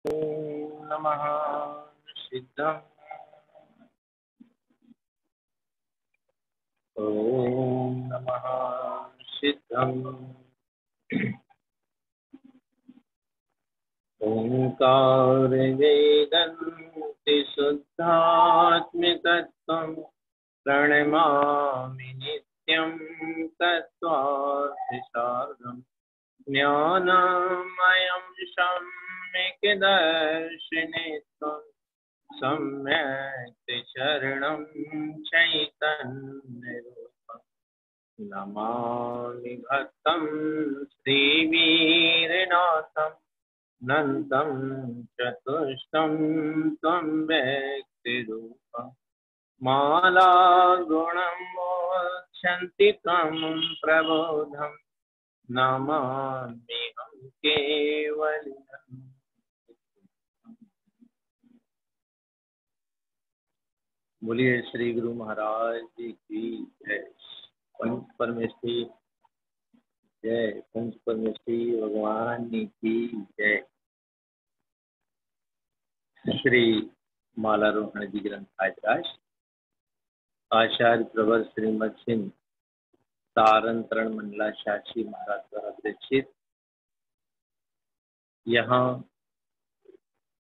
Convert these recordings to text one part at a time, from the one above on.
नमः सिद्धम् ॐ नमः सिद्धम् ओंकार वेदन्ति शुद्धात्मिकत्वं प्रणमामि नित्यं तत्त्वार्थसारम् ज्ञानमयं सम्यक्दर्शिनीत्वं सम्यक् शरणं चैतन्यरूपम् नमामि भक्तं श्रीवीरनाथम् नन्तं चतुष्टं त्वं व्यक्तिरूपम् माला गुणं मोक्षन्ति त्वं प्रबोधम् नमाम्यहं केवलम्। बोलिए श्री गुरु महाराज जी की जय। पंच परमेश्वरी जय, पंच परमेश्वरी भगवान की जय। श्री मालारोहण जी ग्रंथ आज आचार्य प्रवर श्रीमद सिंह तारंतरण मंडला शासी महाराज द्वारा अध्यक्षित यहाँ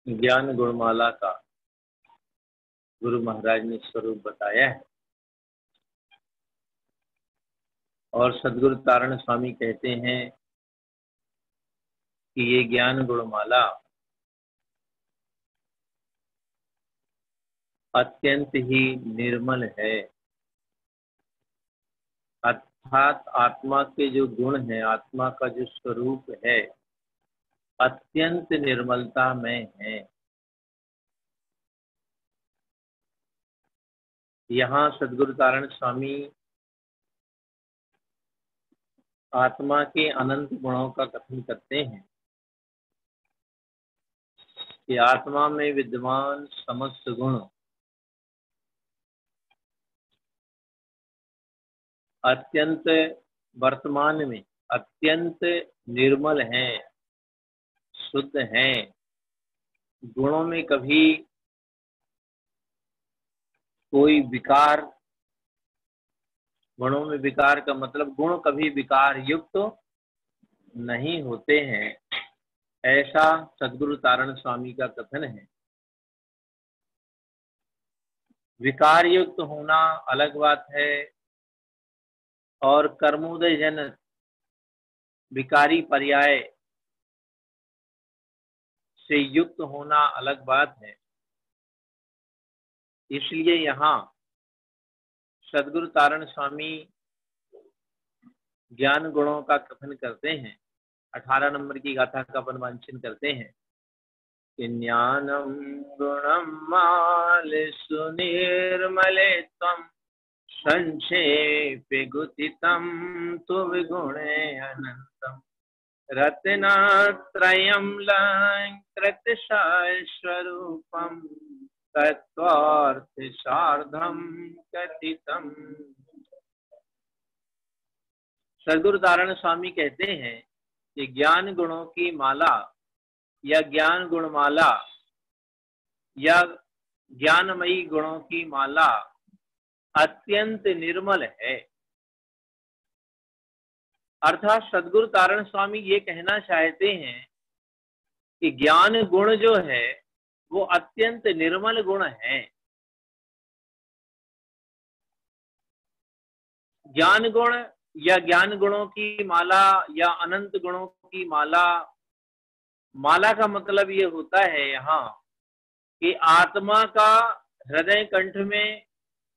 ज्ञान गुणमाला का गुरु महाराज ने स्वरूप बताया है और सदगुरु तारण स्वामी कहते हैं कि ये ज्ञान गुणमाला अत्यंत ही निर्मल है, अर्थात आत्मा के जो गुण हैं, आत्मा का जो स्वरूप है अत्यंत निर्मलता में है। यहाँ सदगुरु तारण स्वामी आत्मा के अनंत गुणों का कथन करते हैं कि आत्मा में विद्यमान समस्त गुण अत्यंत वर्तमान में अत्यंत निर्मल हैं, शुद्ध हैं। गुणों में कभी कोई विकार, गुणों में विकार का मतलब गुण कभी विकार युक्त नहीं होते हैं, ऐसा सदगुरु तारण स्वामी का कथन है। विकार युक्त होना अलग बात है और कर्मोदय जनक विकारी पर्याय से युक्त होना अलग बात है। इसलिए यहाँ सदगुरु तारण स्वामी ज्ञान गुणों का कथन करते हैं। 18 नंबर की गाथा का अपन वांचन करते हैं कि ज्ञानम गुणम माल सुनिर्मले त्वं संक्षेपे गुथितं तु विगुणे अनंतम रत्नत्रयं लंकृत स्वरूपम तत्वार्थ सार्धम कथितम्। सदगुरु तारण स्वामी कहते हैं कि ज्ञान गुणों की माला या ज्ञान गुणमाला या ज्ञानमयी गुणों की माला अत्यंत निर्मल है। अर्थात सदगुरु तारण स्वामी ये कहना चाहते हैं कि ज्ञान गुण जो है वो अत्यंत निर्मल गुण है। ज्ञान गुण या ज्ञान गुणों की माला या अनंत गुणों की माला, माला का मतलब ये होता है यहाँ कि आत्मा का हृदय कंठ में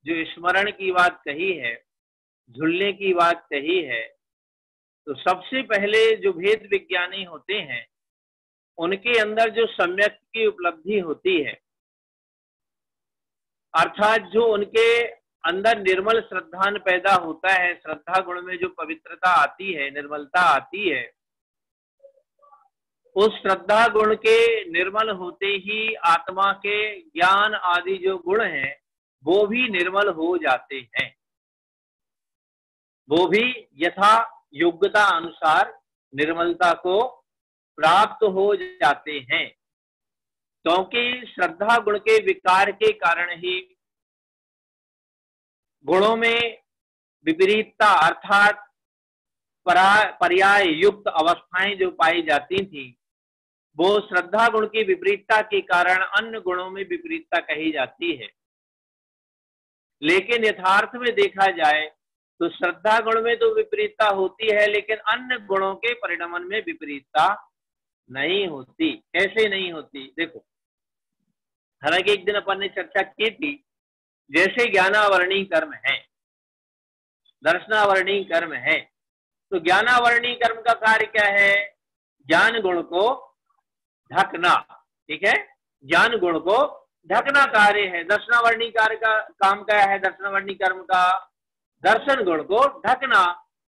जो स्मरण की बात कही है, झूलने की बात कही है, तो सबसे पहले जो भेद विज्ञानी होते हैं उनके अंदर जो सम्यक की उपलब्धि होती है, अर्थात जो उनके अंदर निर्मल श्रद्धान पैदा होता है, श्रद्धा गुण में जो पवित्रता आती है, निर्मलता आती है, उस श्रद्धा गुण के निर्मल होते ही आत्मा के ज्ञान आदि जो गुण हैं वो भी निर्मल हो जाते हैं, वो भी यथा योग्यता अनुसार निर्मलता को प्राप्त हो जाते हैं। क्योंकि श्रद्धा गुण के विकार के कारण ही गुणों में विपरीतता अर्थात पर्याय युक्त अवस्थाएं जो पाई जाती थी, वो श्रद्धा गुण की विपरीतता के कारण अन्य गुणों में विपरीतता कही जाती है। लेकिन यथार्थ में देखा जाए तो श्रद्धा गुण में तो विपरीतता होती है, लेकिन अन्य गुणों के परिणमन में विपरीतता नहीं होती। कैसे नहीं होती? देखो, हालांकि एक दिन अपन ने चर्चा की थी, जैसे ज्ञानावरणी कर्म है, दर्शनावरणी कर्म है, तो ज्ञानावरणी कर्म का कार्य क्या है? ज्ञान गुण को ढकना। ठीक है, ज्ञान गुण को ढकना कार्य है। दर्शनावरणी कार्य का काम क्या है? दर्शनावरणी कर्म का दर्शन गुण को ढकना।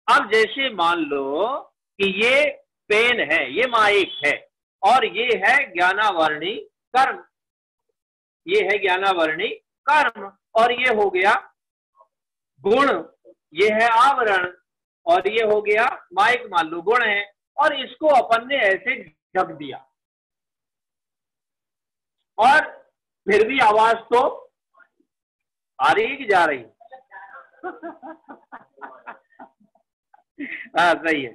अब जैसे मान लो कि ये पेन है, ये माइक है, और ये है ज्ञानावरणी कर्म, ये है ज्ञानावरणी कर्म, और ये हो गया गुण, ये है आवरण, और ये हो गया माइक मान लो गुण है, और इसको अपन ने ऐसे ढक दिया, और फिर भी आवाज तो आ रही है कि जा रही है? हाँ सही है,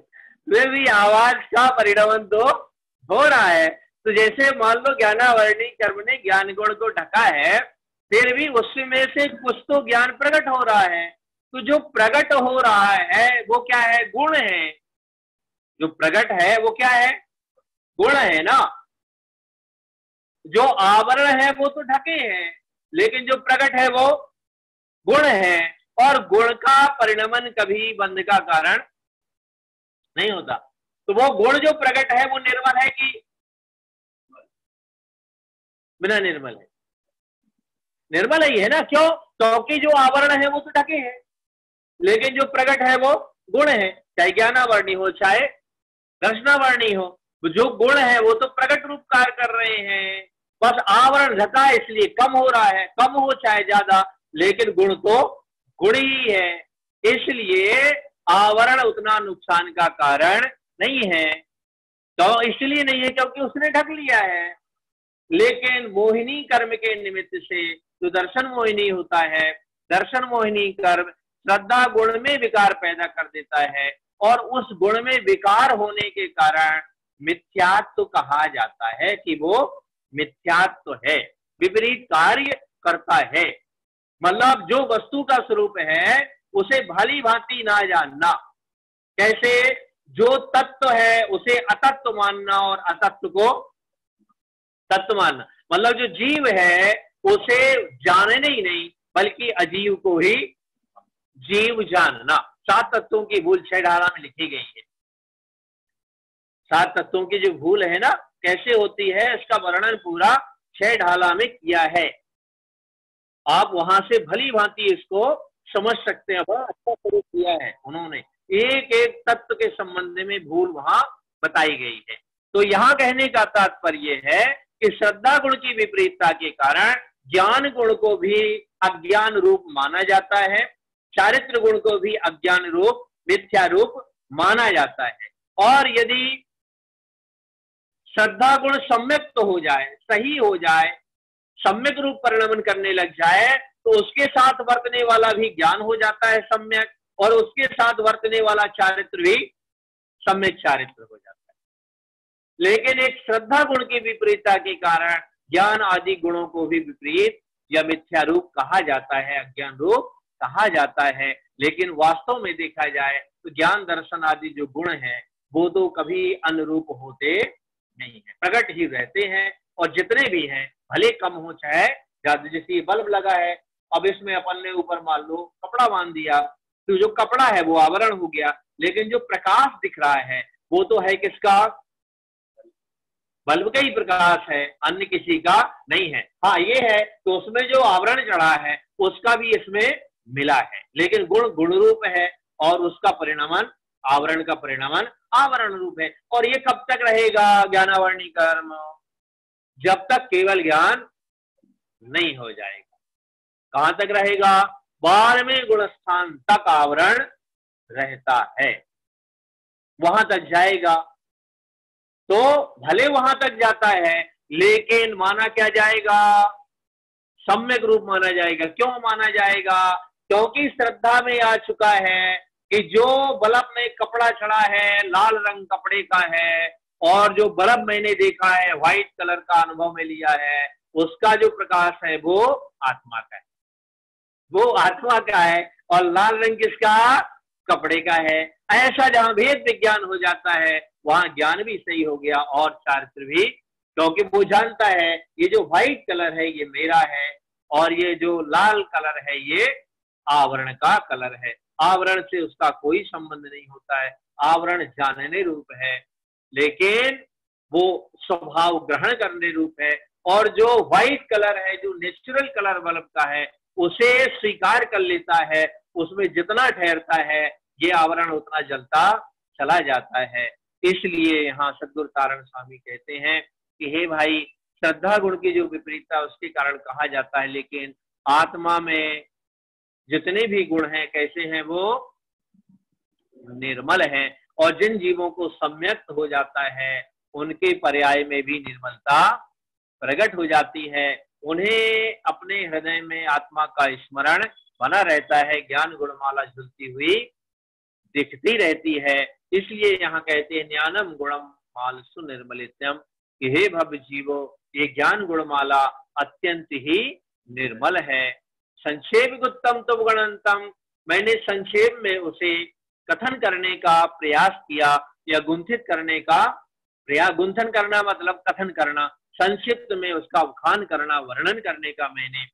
फिर भी आवाज का परिणमन तो हो रहा है। तो जैसे मान लो ज्ञानावरणी कर्म ने ज्ञान गुण को ढका है, फिर भी उसमें से कुछ तो ज्ञान प्रकट हो रहा है। तो जो प्रकट हो रहा है वो क्या है? गुण है। जो प्रकट है वो क्या है? गुण है ना। जो आवरण है वो तो ढके हैं, लेकिन जो प्रकट है वो गुण है, और गुण का परिणमन कभी बंध का कारण नहीं होता। तो वो गुण जो प्रकट है वो निर्मल है कि बिना निर्मल है? निर्मल ही है ना। क्यों? क्योंकि जो आवरण है वो तो ढके हैं, लेकिन जो प्रकट है वो गुण है, चाहे ज्ञानावरणी हो चाहे दर्शनावरणी हो। जो गुण है वो तो प्रकट रूप कार्य कर रहे हैं, बस आवरण ढका है इसलिए कम हो रहा है, कम हो चाहे ज्यादा, लेकिन गुण तो गुण ही है, इसलिए आवरण उतना नुकसान का कारण नहीं है। तो इसलिए नहीं है क्योंकि उसने ढक लिया है। लेकिन मोहिनी कर्म के निमित्त से जो दर्शन मोहिनी होता है, दर्शन मोहिनी कर्म श्रद्धा गुण में विकार पैदा कर देता है, और उस गुण में विकार होने के कारण मिथ्यात्व कहा जाता है कि वो मिथ्यात्व है, विपरीत कार्य करता है। मतलब जो वस्तु का स्वरूप है उसे भली भांति ना जानना। कैसे? जो तत्व है उसे अतत्व मानना और अतत्व को तत्व मानना। मतलब जो जीव है उसे जानने ही नहीं बल्कि अजीव को ही जीव जानना। 7 तत्वों की भूल 6 धारा में लिखी गई है। 7 तत्वों की जो भूल है ना, कैसे होती है, इसका वर्णन पूरा 6 ढाला में किया है। आप वहां से भली भांति इसको समझ सकते हैं। अच्छा प्रयोग किया है उन्होंने, एक एक तत्व के संबंध में भूल वहां बताई गई है। तो यहाँ कहने का तात्पर्य है कि श्रद्धा गुण की विपरीतता के कारण ज्ञान गुण को भी अज्ञान रूप माना जाता है, चारित्र गुण को भी अज्ञान रूप मिथ्या रूप माना जाता है। और यदि श्रद्धा गुण सम्यक तो हो जाए, सही हो जाए, सम्यक रूप परिणमन करने लग जाए, तो उसके साथ वर्तने वाला भी ज्ञान हो जाता है सम्यक, और उसके साथ वर्तने वाला चारित्र भी सम्यक चारित्र हो जाता है। लेकिन एक श्रद्धा गुण की विपरीतता के कारण ज्ञान आदि गुणों को भी विपरीत या मिथ्या रूप कहा जाता है, अज्ञान रूप कहा जाता है। लेकिन वास्तव में देखा जाए तो ज्ञान दर्शन आदि जो गुण हैं वो तो कभी अनुरूप होते नहीं है, प्रकट ही रहते हैं। और जितने भी हैं भले कम हो चाहे ज्यादा, जैसे बल्ब लगा है, अब इसमें अपन ने ऊपर मान लो कपड़ा बांध दिया, तो जो कपड़ा है वो आवरण हो गया, लेकिन जो प्रकाश दिख रहा है वो तो है किसका? बल्ब का ही प्रकाश है, अन्य किसी का नहीं है। हाँ ये है तो उसमें जो आवरण चढ़ा है उसका भी इसमें मिला है, लेकिन गुण गुण रूप है और उसका परिणमन आवरण का परिणमन आवरण रूप है। और ये कब तक रहेगा ज्ञानावरणी कर्म? जब तक केवल ज्ञान नहीं हो जाएगा। कहां तक रहेगा? 12वें गुण स्थान तक आवरण रहता है, वहां तक जाएगा। तो भले वहां तक जाता है, लेकिन माना क्या जाएगा? सम्यक रूप माना जाएगा। क्यों माना जाएगा? क्योंकि श्रद्धा में आ चुका है कि जो बल्ब में कपड़ा चढ़ा है लाल रंग कपड़े का है, और जो बल्ब मैंने देखा है व्हाइट कलर का अनुभव में लिया है, उसका जो प्रकाश है वो आत्मा का है, वो आत्मा का है, और लाल रंग किसका? कपड़े का है। ऐसा जहां भेद विज्ञान हो जाता है वहां ज्ञान भी सही हो गया और चारित्र भी, क्योंकि वो जानता है ये जो व्हाइट कलर है ये मेरा है, और ये जो लाल कलर है ये आवरण का कलर है। आवरण से उसका कोई संबंध नहीं होता है, आवरण जानने रूप है, लेकिन वो स्वभाव ग्रहण करने रूप है। और जो व्हाइट कलर है, जो नेचुरल कलर बल्ब का है, उसे स्वीकार कर लेता है, उसमें जितना ठहरता है ये आवरण उतना जलता चला जाता है। इसलिए यहाँ सद्गुरु तारण स्वामी कहते हैं कि हे भाई, श्रद्धा गुण की जो विपरीतता उसके कारण कहा जाता है, लेकिन आत्मा में जितने भी गुण हैं कैसे हैं? वो निर्मल हैं, और जिन जीवों को सम्यक्त हो जाता है उनके पर्याय में भी निर्मलता प्रकट हो जाती है। उन्हें अपने हृदय में आत्मा का स्मरण बना रहता है, ज्ञान गुणमाला झुलती हुई दिखती रहती है। इसलिए यहाँ कहते हैं ज्ञानम गुणम माल सुनिर्मलित्यम, कि हे भव जीवो, ये ज्ञान गुणमाला अत्यंत ही निर्मल है। संक्षेप गुत्तम तुम गणंतम, मैंने संक्षेप में उसे कथन करने का प्रयास किया, या गुंथित करने का प्रयास। गुंथन करना मतलब कथन करना, संक्षिप्त में उसका उखान करना, वर्णन करने का मैंने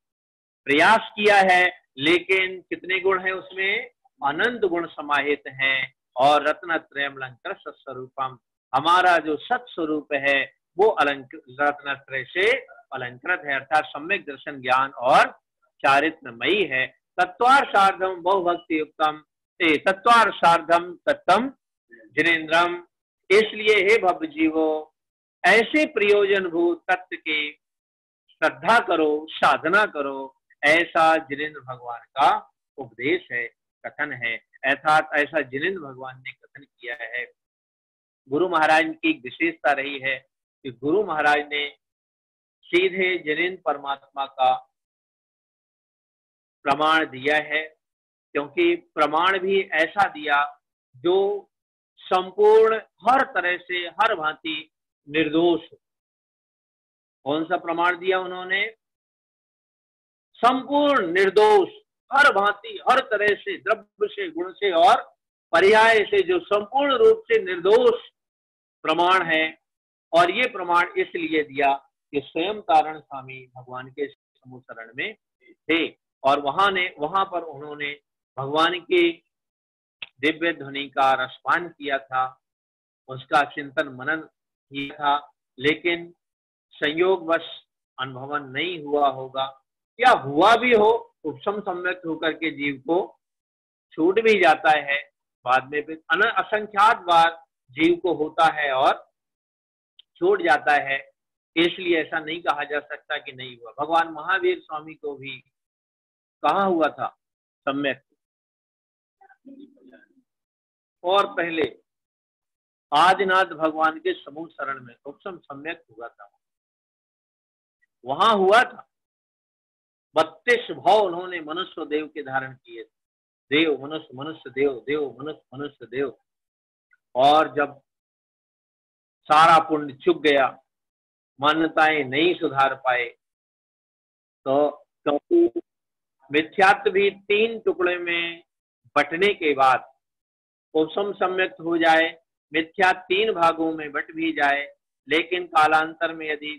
प्रयास किया है। लेकिन कितने गुण हैं उसमें? अनंत गुण समाहित हैं। और रत्नत्रयम अलंकृत सत्स्वरूपम, हमारा जो सत्स्वरूप है वो रत्नत्रय से अलंकृत है, अर्थात सम्यक दर्शन ज्ञान और चारित्रमयी है। तत्वार सार्धम बहुभक्ति युक्तम, तत्वार सार्धम तत्तम जिनेन्द्रम, इसलिए हे भव जीवो, ऐसे प्रयोजन भूत तत्व के श्रद्धा करो, साधना करो, ऐसा जिनेन्द्र भगवान का उपदेश है, कथन है। अर्थात ऐसा जिनेन्द्र भगवान ने कथन किया है। गुरु महाराज की एक विशेषता रही है कि गुरु महाराज ने सीधे जिनेन्द्र परमात्मा का प्रमाण दिया है, क्योंकि प्रमाण भी ऐसा दिया जो संपूर्ण हर तरह से हर भांति निर्दोष। कौन सा प्रमाण दिया उन्होंने? संपूर्ण निर्दोष, हर भांति हर तरह से, द्रव्य से, गुण से और पर्याय से, जो संपूर्ण रूप से निर्दोष प्रमाण है। और ये प्रमाण इसलिए दिया कि स्वयं तारण स्वामी भगवान के समूह शरण में थे, और वहां पर उन्होंने भगवान की दिव्य ध्वनि का रसपान किया था, उसका चिंतन मनन किया था, लेकिन संयोगवश अनुभवन नहीं हुआ होगा, या हुआ भी हो उपशम सम्यक होकर के जीव को छूट भी जाता है। बाद में फिर असंख्यात बार जीव को होता है और छूट जाता है, इसलिए ऐसा नहीं कहा जा सकता कि नहीं हुआ। भगवान महावीर स्वामी को भी कहा हुआ था सम्यक, और पहले आदिनाथ भगवान के समूह शरण में उपशम सम्यक हुआ था, वहां हुआ था। 32 भाव उन्होंने मनुष्य देव के धारण किए थे, देव मनुष्य, मनुष्य देव, देव मनुष्य, मनुष्य देव। और जब सारा पुण्य चुक गया, मान्यताएं नहीं सुधार पाए, तो क्योंकि मिथ्यात्व भी 3 टुकड़े में बंटने के बाद उपशम सम्यक हो जाए, मिथ्या 3 भागों में बट भी जाए, लेकिन कालांतर में यदि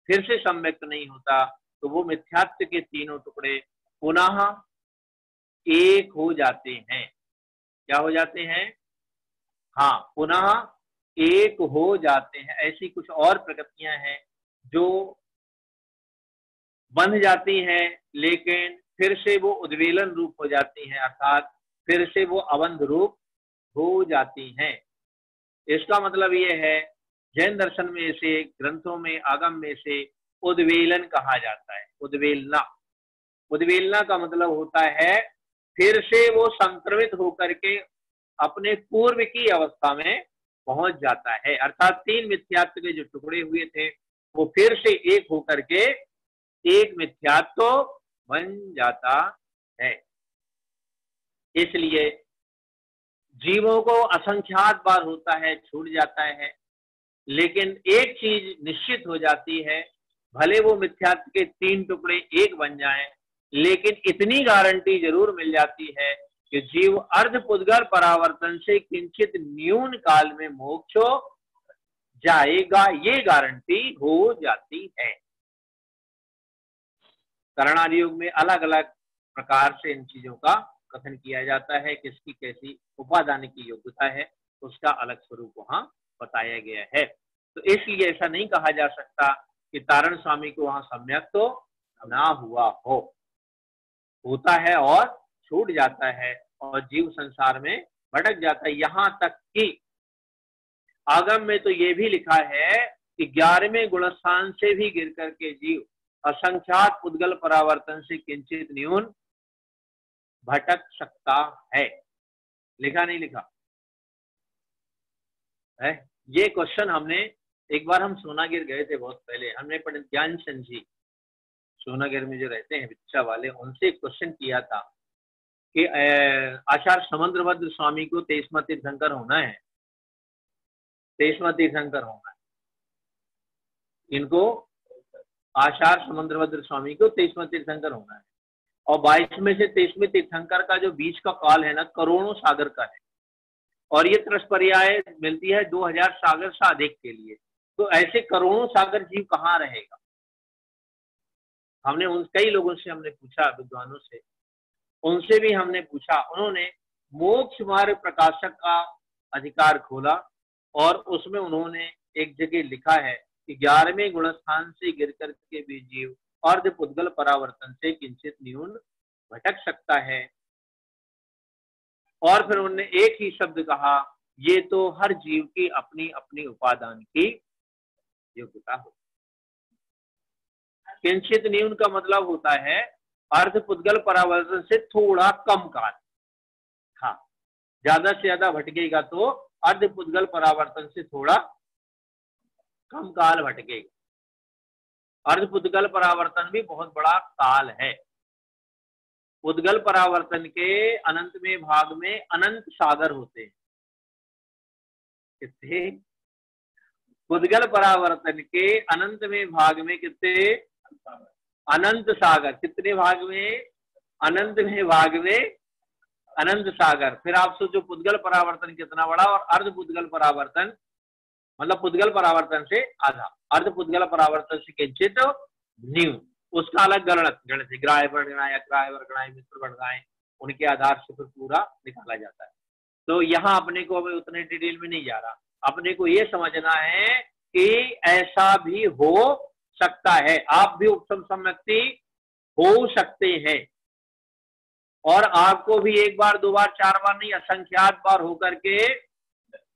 फिर से सम्यक नहीं होता तो वो मिथ्यात्व के 3 टुकड़े पुनः एक हो जाते हैं। क्या हो जाते हैं? हाँ, पुनः एक हो जाते हैं। ऐसी कुछ और प्रकृतियां हैं जो बंध जाती हैं, लेकिन फिर से वो उद्वेलन रूप हो जाती हैं, अर्थात फिर से वो अबंध रूप हो जाती हैं। इसका मतलब ये है, जैन दर्शन में से, ग्रंथों में, आगम में से उद्वेलन कहा जाता है। उद्वेलना, उद्वेलना का मतलब होता है फिर से वो संक्रमित होकर के अपने पूर्व की अवस्था में पहुंच जाता है। अर्थात 3 मिथ्यात्व के जो टुकड़े हुए थे वो फिर से एक होकर के एक मिथ्यात्व बन जाता है। इसलिए जीवों को असंख्यात बार होता है, छूट जाता है, लेकिन एक चीज निश्चित हो जाती है, भले वो मिथ्यात्व के 3 टुकड़े एक बन जाएं, लेकिन इतनी गारंटी जरूर मिल जाती है कि जीव अर्धपुद्गल परावर्तन से किंचित न्यून काल में मोक्ष जाएगा, ये गारंटी हो जाती है। करणादि युग में अलग अलग प्रकार से इन चीजों का कथन किया जाता है, किसकी कैसी उपादान की योग्यता है, उसका अलग स्वरूप वहां बताया गया है। तो इसलिए ऐसा नहीं कहा जा सकता कि तारण स्वामी को वहां सम्यक तो ना हुआ हो, होता है और छूट जाता है और जीव संसार में भटक जाता है। यहां तक कि आगम में तो ये भी लिखा है कि 11वें गुणस्थान से भी गिर करके जीव असंख्यात पुद्गल परावर्तन से किंचित न्यून भटक सकता है। लिखा नहीं लिखा है? ये क्वेश्चन हमने एक बार हम सोनागिर गए थे, बहुत पहले हमने पंडित ज्ञानचंद जी सोनागिर में जो रहते हैं विदिशा वाले, उनसे एक क्वेश्चन किया था कि आचार्य समुद्रभद्र स्वामी को 23वां तीर्थंकर होना है, 23वां तीर्थंकर होना है। इनको आचार्य समुद्रभद्र स्वामी को 23वां तीर्थंकर होना है और 22 में से 23वें तीर्थंकर का जो बीच का काल है ना, करोड़ों सागर का है और ये त्रस्पर्याय मिलती है 2000 सागर से अधिक के लिए। तो ऐसे करोड़ों सागर जीव कहाँ रहेगा? हमने उन कई लोगों से हमने पूछा, विद्वानों से, उनसे भी हमने पूछा, उन्होंने मोक्ष मार्ग प्रकाशक का अधिकार खोला और उसमें उन्होंने एक जगह लिखा है कि 11वें गुणस्थान से गिर करके भी जीव अर्ध पुद्गल परावर्तन से किंचित न्यून भटक सकता है। और फिर उन्होंने एक ही शब्द कहा, ये तो हर जीव की अपनी अपनी उपादान की योग्यता हो। किंचित न्यून का मतलब होता है अर्ध पुद्गल परावर्तन से थोड़ा कम काल। हाँ, ज्यादा से ज्यादा भटकेगा तो अर्ध पुद्गल परावर्तन से थोड़ा कम काल भटकेगा। अर्ध पुद्गल परावर्तन भी बहुत बड़ा काल है। पुद्गल परावर्तन के अनंतमें भाग में अनंत सागर होते हैं। कितने? पुद्गल परावर्तन के अनंतमें भाग में कितने? अनंत सागर। कितने भाग में? अनंतमें भाग में अनंत सागर। फिर आप सोचो पुद्गल परावर्तन कितना बड़ा और अर्ध पुद्गल परावर्तन, मतलब पुद्गल परावर्तन से आधा, अर्ध पुद्गल परावर्तन से किंचित न्यून, उसका अलग गणित है। ग्राह्य वर्गणाएं, अग्राह्य वर्गणाएं, मिश्र वर्गणाएं, उनके आधार से फिर पूरा निकाला जाता है। तो यहाँ अपने को अभी उतने डिटेल में नहीं जा रहा, अपने को ये समझना है कि ऐसा भी हो सकता है, आप भी उपसम सम्यक्ति हो सकते हैं और आपको भी एक बार, दो बार, चार बार नहीं, असंख्यात बार होकर के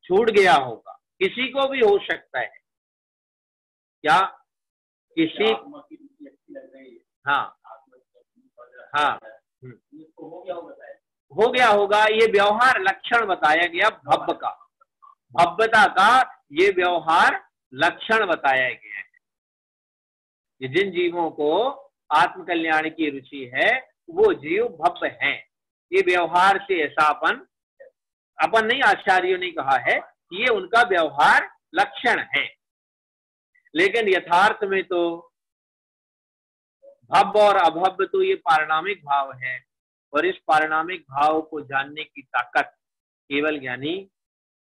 छूट गया होगा। किसी को भी हो सकता है। क्या किसी? हाँ हाँ, हो गया होगा। ये व्यवहार लक्षण बताया गया भव्य का, भव्यता का ये व्यवहार लक्षण बताया गया है कि जिन जीवों को आत्म कल्याण की रुचि है वो जीव भव्य हैं। ये व्यवहार से ऐसा अपन नहीं, आचार्यों ने कहा है, ये उनका व्यवहार लक्षण है। लेकिन यथार्थ में तो भव्य और अभव्य तो ये पारिणामिक भाव है और इस पारिणामिक भाव को जानने की ताकत केवल ज्ञानी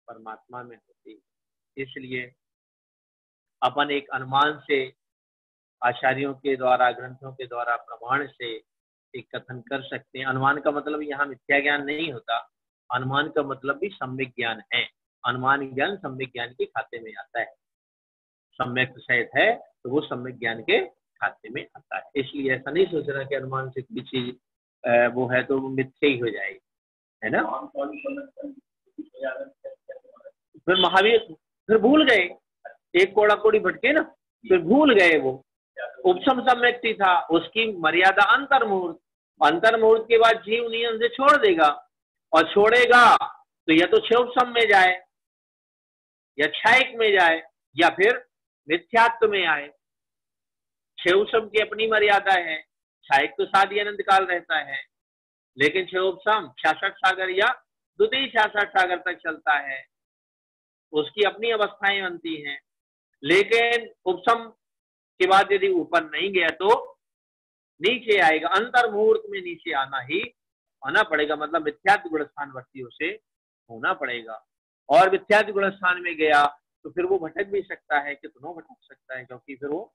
परमात्मा में होती है। इसलिए अपन एक अनुमान से, आचार्यों के द्वारा, ग्रंथों के द्वारा, प्रमाण से एक कथन कर सकते हैं। अनुमान का मतलब यहाँ मिथ्या ज्ञान नहीं होता, अनुमान का मतलब भी सम्यक ज्ञान है। अनुमान ज्ञान सम्यक ज्ञान के खाते में आता है। सम्यक सहित है तो वो सम्यक ज्ञान के खाते में आता है। इसलिए ऐसा नहीं सोचना कि अनुमान से कोई चीज वो है तो वो मिथ्या ही हो जाएगी, है ना। फिर महावीर फिर भूल गए, एक कोड़ा कोड़ी भटके ना, फिर भूल गए। वो उपसम सम्यक्ति था, उसकी मर्यादा अंतर मुहूर्त, अंतर मुहूर्त के बाद जीव नियम से छोड़ देगा और छोड़ेगा तो या तो क्षोभसम में जाए या क्षयिक में जाए या फिर मिथ्यात्व में आए। क्षयोपम की अपनी मर्यादा है। क्षायक तो शादी अनंत काल रहता है, लेकिन क्षयोपम 66 सागर या द्वितीय 66 सागर तक चलता है, उसकी अपनी अवस्थाएं बनती हैं। लेकिन उपसम के बाद यदि ऊपर नहीं गया तो नीचे आएगा, अंतर मुहूर्त में नीचे आना पड़ेगा, मतलब मिथ्यात्व गुण स्थान वर्तियों से होना पड़ेगा। और मिथ्यात्व गुण स्थान में गया तो फिर वो भटक भी सकता है, कितनों भटक सकता है, क्योंकि फिर वो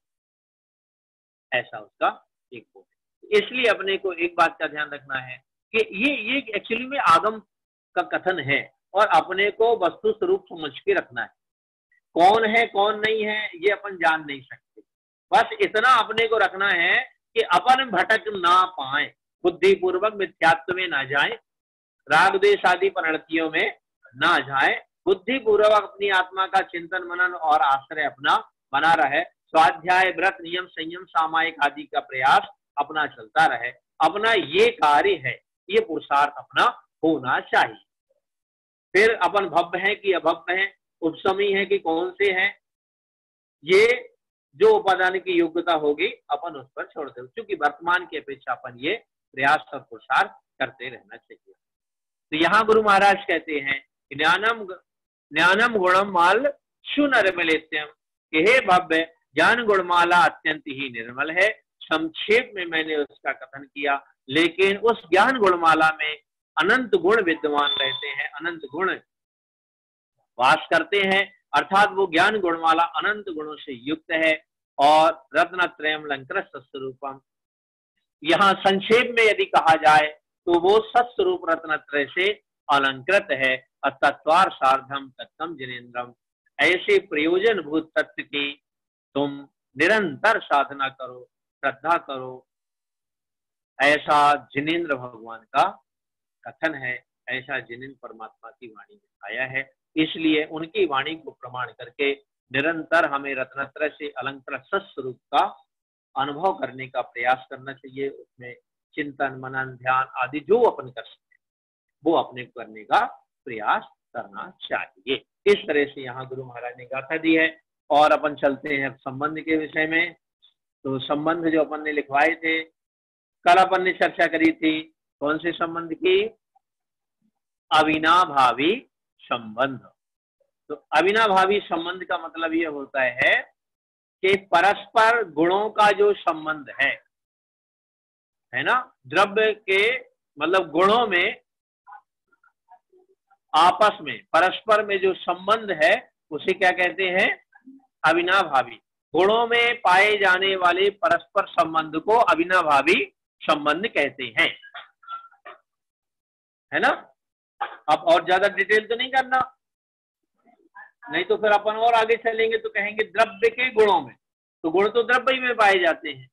ऐसा उसका एक वो है। इसलिए अपने को एक बात का ध्यान रखना है कि ये एक्चुअली में आगम का कथन है और अपने को वस्तु स्वरूप समझ के रखना है। कौन है कौन नहीं है ये अपन जान नहीं सकते, बस इतना अपने को रखना है कि अपन भटक ना पाए, बुद्धिपूर्वक मिथ्यात्व में ना जाए, राग द्वेष आदि परिणतियों में ना जाए, बुद्धिपूर्वक अपनी आत्मा का चिंतन मनन और आश्रय अपना बना रहे, स्वाध्याय व्रत नियम संयम सामायिक आदि का प्रयास अपना चलता रहे। अपना ये कार्य है, ये पुरुषार्थ अपना होना चाहिए। फिर अपन भव्य है कि अभव्य है, उपसमी है कि कौन से हैं, ये जो उपादान की योग्यता होगी अपन उस पर छोड़ दे, क्योंकि वर्तमान की अपेक्षा अपन ये प्रयास और पुरुषार्थ करते रहना चाहिए। तो यहाँ गुरु महाराज कहते हैं ज्ञानम गुणम माल सुनर्मलेत्यम, कि हे भव्य ज्ञान गुणमाला अत्यंत ही निर्मल है। संक्षेप में मैंने उसका कथन किया, लेकिन उस ज्ञान गुणमाला में अनंत गुण विद्यमान रहते हैं, अनंत गुण वास करते हैं, अर्थात वो ज्ञान गुणमाला अनंत गुणों से युक्त है। और रत्नत्रयम अलंकृत सत्स्वरूपम, यहाँ संक्षेप में यदि कहा जाए तो वो सत्स्वरूप रत्नत्रय से अलंकृत है। तत्वार सार्धम तत्तम जिनेन्द्रम, ऐसे प्रयोजन भूत तत्व की तुम निरंतर साधना करो, श्रद्धा करो, ऐसा जिनेन्द्र भगवान का कथन है, ऐसा जिनेन्द्र परमात्मा की वाणी में आया है। इसलिए उनकी वाणी को प्रमाण करके निरंतर हमें रत्नत्रय से अलंकृत सत्स्वरूप का अनुभव करने का प्रयास करना चाहिए। उसमें चिंतन मनन ध्यान आदि जो अपन कर सकते हैं वो अपने करने का प्रयास करना चाहिए। इस तरह से यहाँ गुरु महाराज ने गाथा दी है। और अपन चलते हैं संबंध के विषय में। तो संबंध जो अपन ने लिखवाए थे, कल अपन ने चर्चा करी थी कौन से संबंध की, अविनाभावी संबंध। तो अविनाभावी संबंध का मतलब यह होता है कि परस्पर गुणों का जो संबंध है ना, द्रव्य के मतलब गुणों में आपस में परस्पर में जो संबंध है उसे क्या कहते हैं, अविनाभावी। गुणों में पाए जाने वाले परस्पर संबंध को अविनाभावी संबंध कहते हैं, है ना। अब और ज्यादा डिटेल तो नहीं करना, नहीं तो फिर अपन और आगे चलेंगे तो कहेंगे द्रव्य के गुणों में, तो गुण तो द्रव्य में पाए जाते हैं।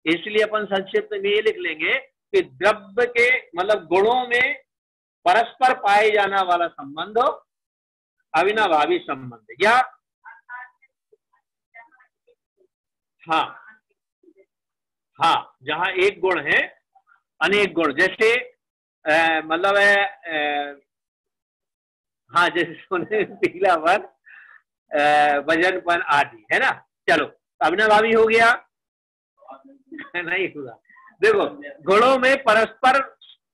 इसलिए अपन संक्षिप्त में ये लिख लेंगे कि द्रव्य के मतलब गुणों में परस्पर पाए जाना वाला संबंध अविनाभावी संबंध, या हाँ जहां एक गुण है अनेक गुण, जैसे मतलब हाँ जैसे सोने पीलापन वजनपन आदि, है ना। चलो अविनाभावी हो गया नहीं हुआ। देखो गुणों में परस्पर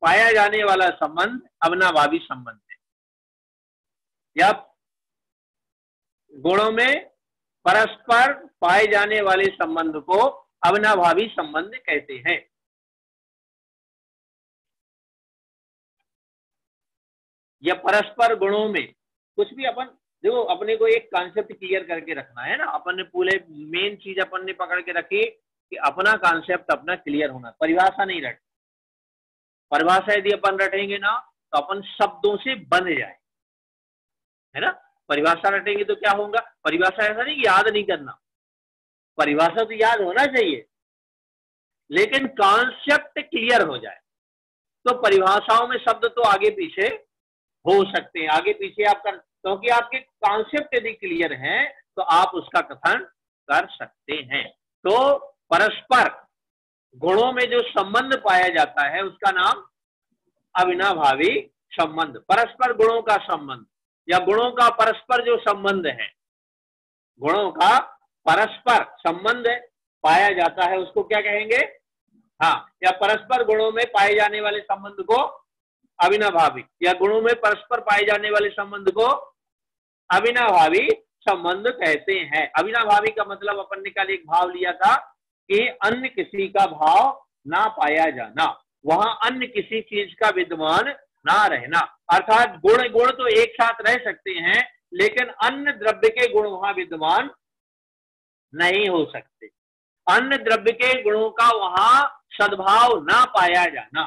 पाया जाने वाला संबंध अविनाभावी संबंध है, या गुणों में परस्पर पाए जाने वाले संबंध को अविनाभावी संबंध कहते हैं। या परस्पर गुणों में कुछ भी अपन देखो, अपने को एक कॉन्सेप्ट क्लियर करके रखना है ना। अपन ने पूरे मेन चीज अपन ने पकड़ के रखी कि अपना कॉन्सेप्ट अपना क्लियर होना, परिभाषा नहीं रट। परिभाषा यदि अपन रटेंगे ना तो अपन शब्दों से बंध जाए, है ना। परिभाषा रटेंगे तो क्या होगा, परिभाषा ऐसा नहीं याद नहीं करना, परिभाषा तो याद होना चाहिए, लेकिन कॉन्सेप्ट क्लियर हो जाए। तो परिभाषाओं में शब्द तो आगे पीछे हो सकते हैं, आगे पीछे आप कर, क्योंकि आपके कॉन्सेप्ट यदि क्लियर हैं तो आप उसका कथन कर सकते हैं। तो परस्पर गुणों में जो संबंध पाया जाता है उसका नाम अविनाभावी संबंध। परस्पर गुणों का संबंध या गुणों का परस्पर जो संबंध है, गुणों का परस्पर संबंध पाया जाता है उसको क्या कहेंगे? हाँ, या परस्पर गुणों में पाए जाने वाले संबंध को अविनाभावी, या गुणों में परस्पर पाए जाने वाले संबंध को अविनाभावी संबंध कहते हैं। अविनाभावी का मतलब अपन ने कल एक भाव लिया था कि अन्य किसी का भाव ना पाया जाना, वहां अन्य किसी चीज का विद्यमान ना रहना, अर्थात गुण गुण तो एक साथ रह सकते हैं लेकिन अन्य द्रव्य के गुण वहां विद्यमान नहीं हो सकते। अन्य द्रव्य के गुणों का वहां सद्भाव ना पाया जाना,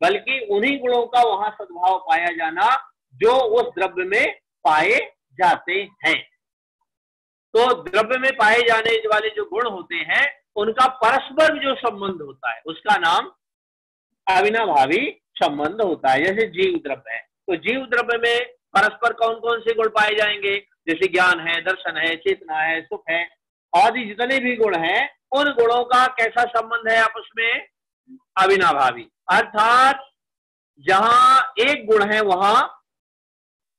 बल्कि उन्हीं गुणों का वहां सद्भाव पाया जाना जो उस द्रव्य में पाए जाते हैं। तो द्रव्य में पाए जाने वाले जो गुण होते हैं उनका परस्पर जो संबंध होता है उसका नाम अविनाभावी संबंध होता है। जैसे जीव द्रव्य है, तो जीव द्रव्य में परस्पर कौन कौन से गुण पाए जाएंगे? जैसे ज्ञान है, दर्शन है, चेतना है, सुख है, आदि जितने भी गुण हैं उन गुणों का कैसा संबंध है आपस में? अविनाभावी, अर्थात जहां एक गुण है वहां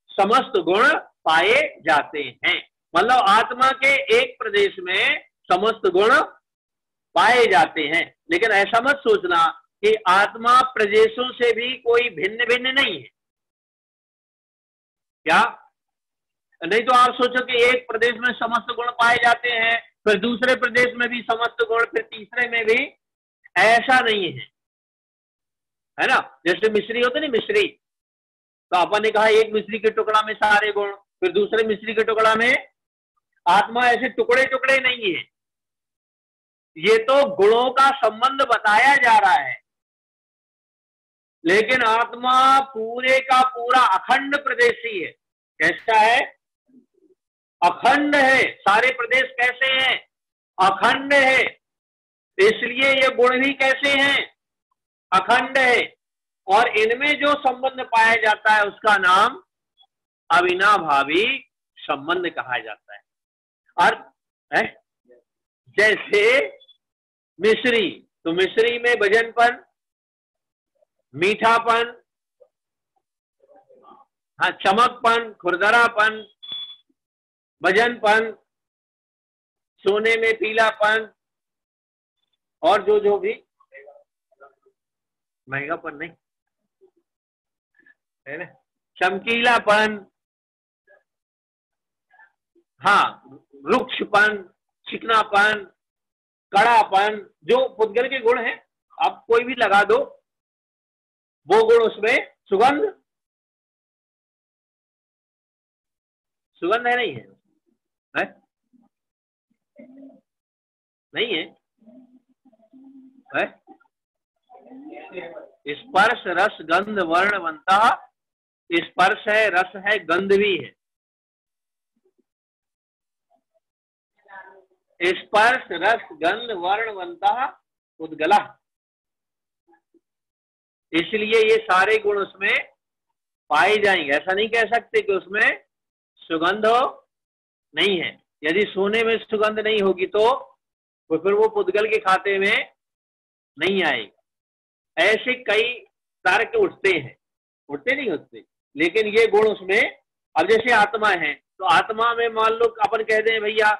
समस्त गुण पाए जाते हैं। मतलब आत्मा के एक प्रदेश में समस्त गुण पाए जाते हैं। लेकिन ऐसा मत सोचना कि आत्मा प्रदेशों से भी कोई भिन्न भिन्न नहीं है। क्या? नहीं तो आप सोचो कि एक प्रदेश में समस्त गुण पाए जाते हैं, फिर दूसरे प्रदेश में भी समस्त गुण, फिर तीसरे में भी। ऐसा नहीं है ना? जैसे मिश्री होते नहीं, मिश्री, तो अपन ने कहा एक मिश्री के टुकड़ा में सारे गुण, फिर दूसरे मिश्री के टुकड़ा में आत्मा, ऐसे टुकड़े टुकड़े नहीं है। ये तो गुणों का संबंध बताया जा रहा है, लेकिन आत्मा पूरे का पूरा अखंड प्रदेशी है। कैसा है? अखंड है। सारे प्रदेश कैसे हैं? अखंड है। इसलिए ये गुण भी कैसे हैं? अखंड है। और इनमें जो संबंध पाया जाता है उसका नाम अविनाभावी संबंध कहा जाता है। और जैसे मिश्री, तो मिश्री में भजनपन, मीठापन, हाँ, चमकपन, खुरदरापन, भजनपन, सोने में पीलापन, और जो भी महंगापन नहीं है ना, चमकीलापन, हाँ, रुक्षपन, चिकनापन, कड़ापन, जो पुद्गल के गुण हैं आप कोई भी लगा दो, वो गुण उसमें सुगंध है नहीं है? है? नहीं है? है? स्पर्श रस गंध वर्ण बनता, स्पर्श है, रस है, गंध भी है। स्पर्श रस गंध वर्ण बनता उद्गला, इसलिए ये सारे गुण उसमें पाए जाएंगे। ऐसा नहीं कह सकते कि उसमें सुगंध हो नहीं है। यदि सोने में सुगंध नहीं होगी तो फिर वो पुद्गल के खाते में नहीं आएगा। ऐसे कई तर्क उठते हैं, उठते नहीं उठते, लेकिन ये गुण उसमें। अब जैसे आत्मा है, तो आत्मा में मान लो अपन कह दें भैया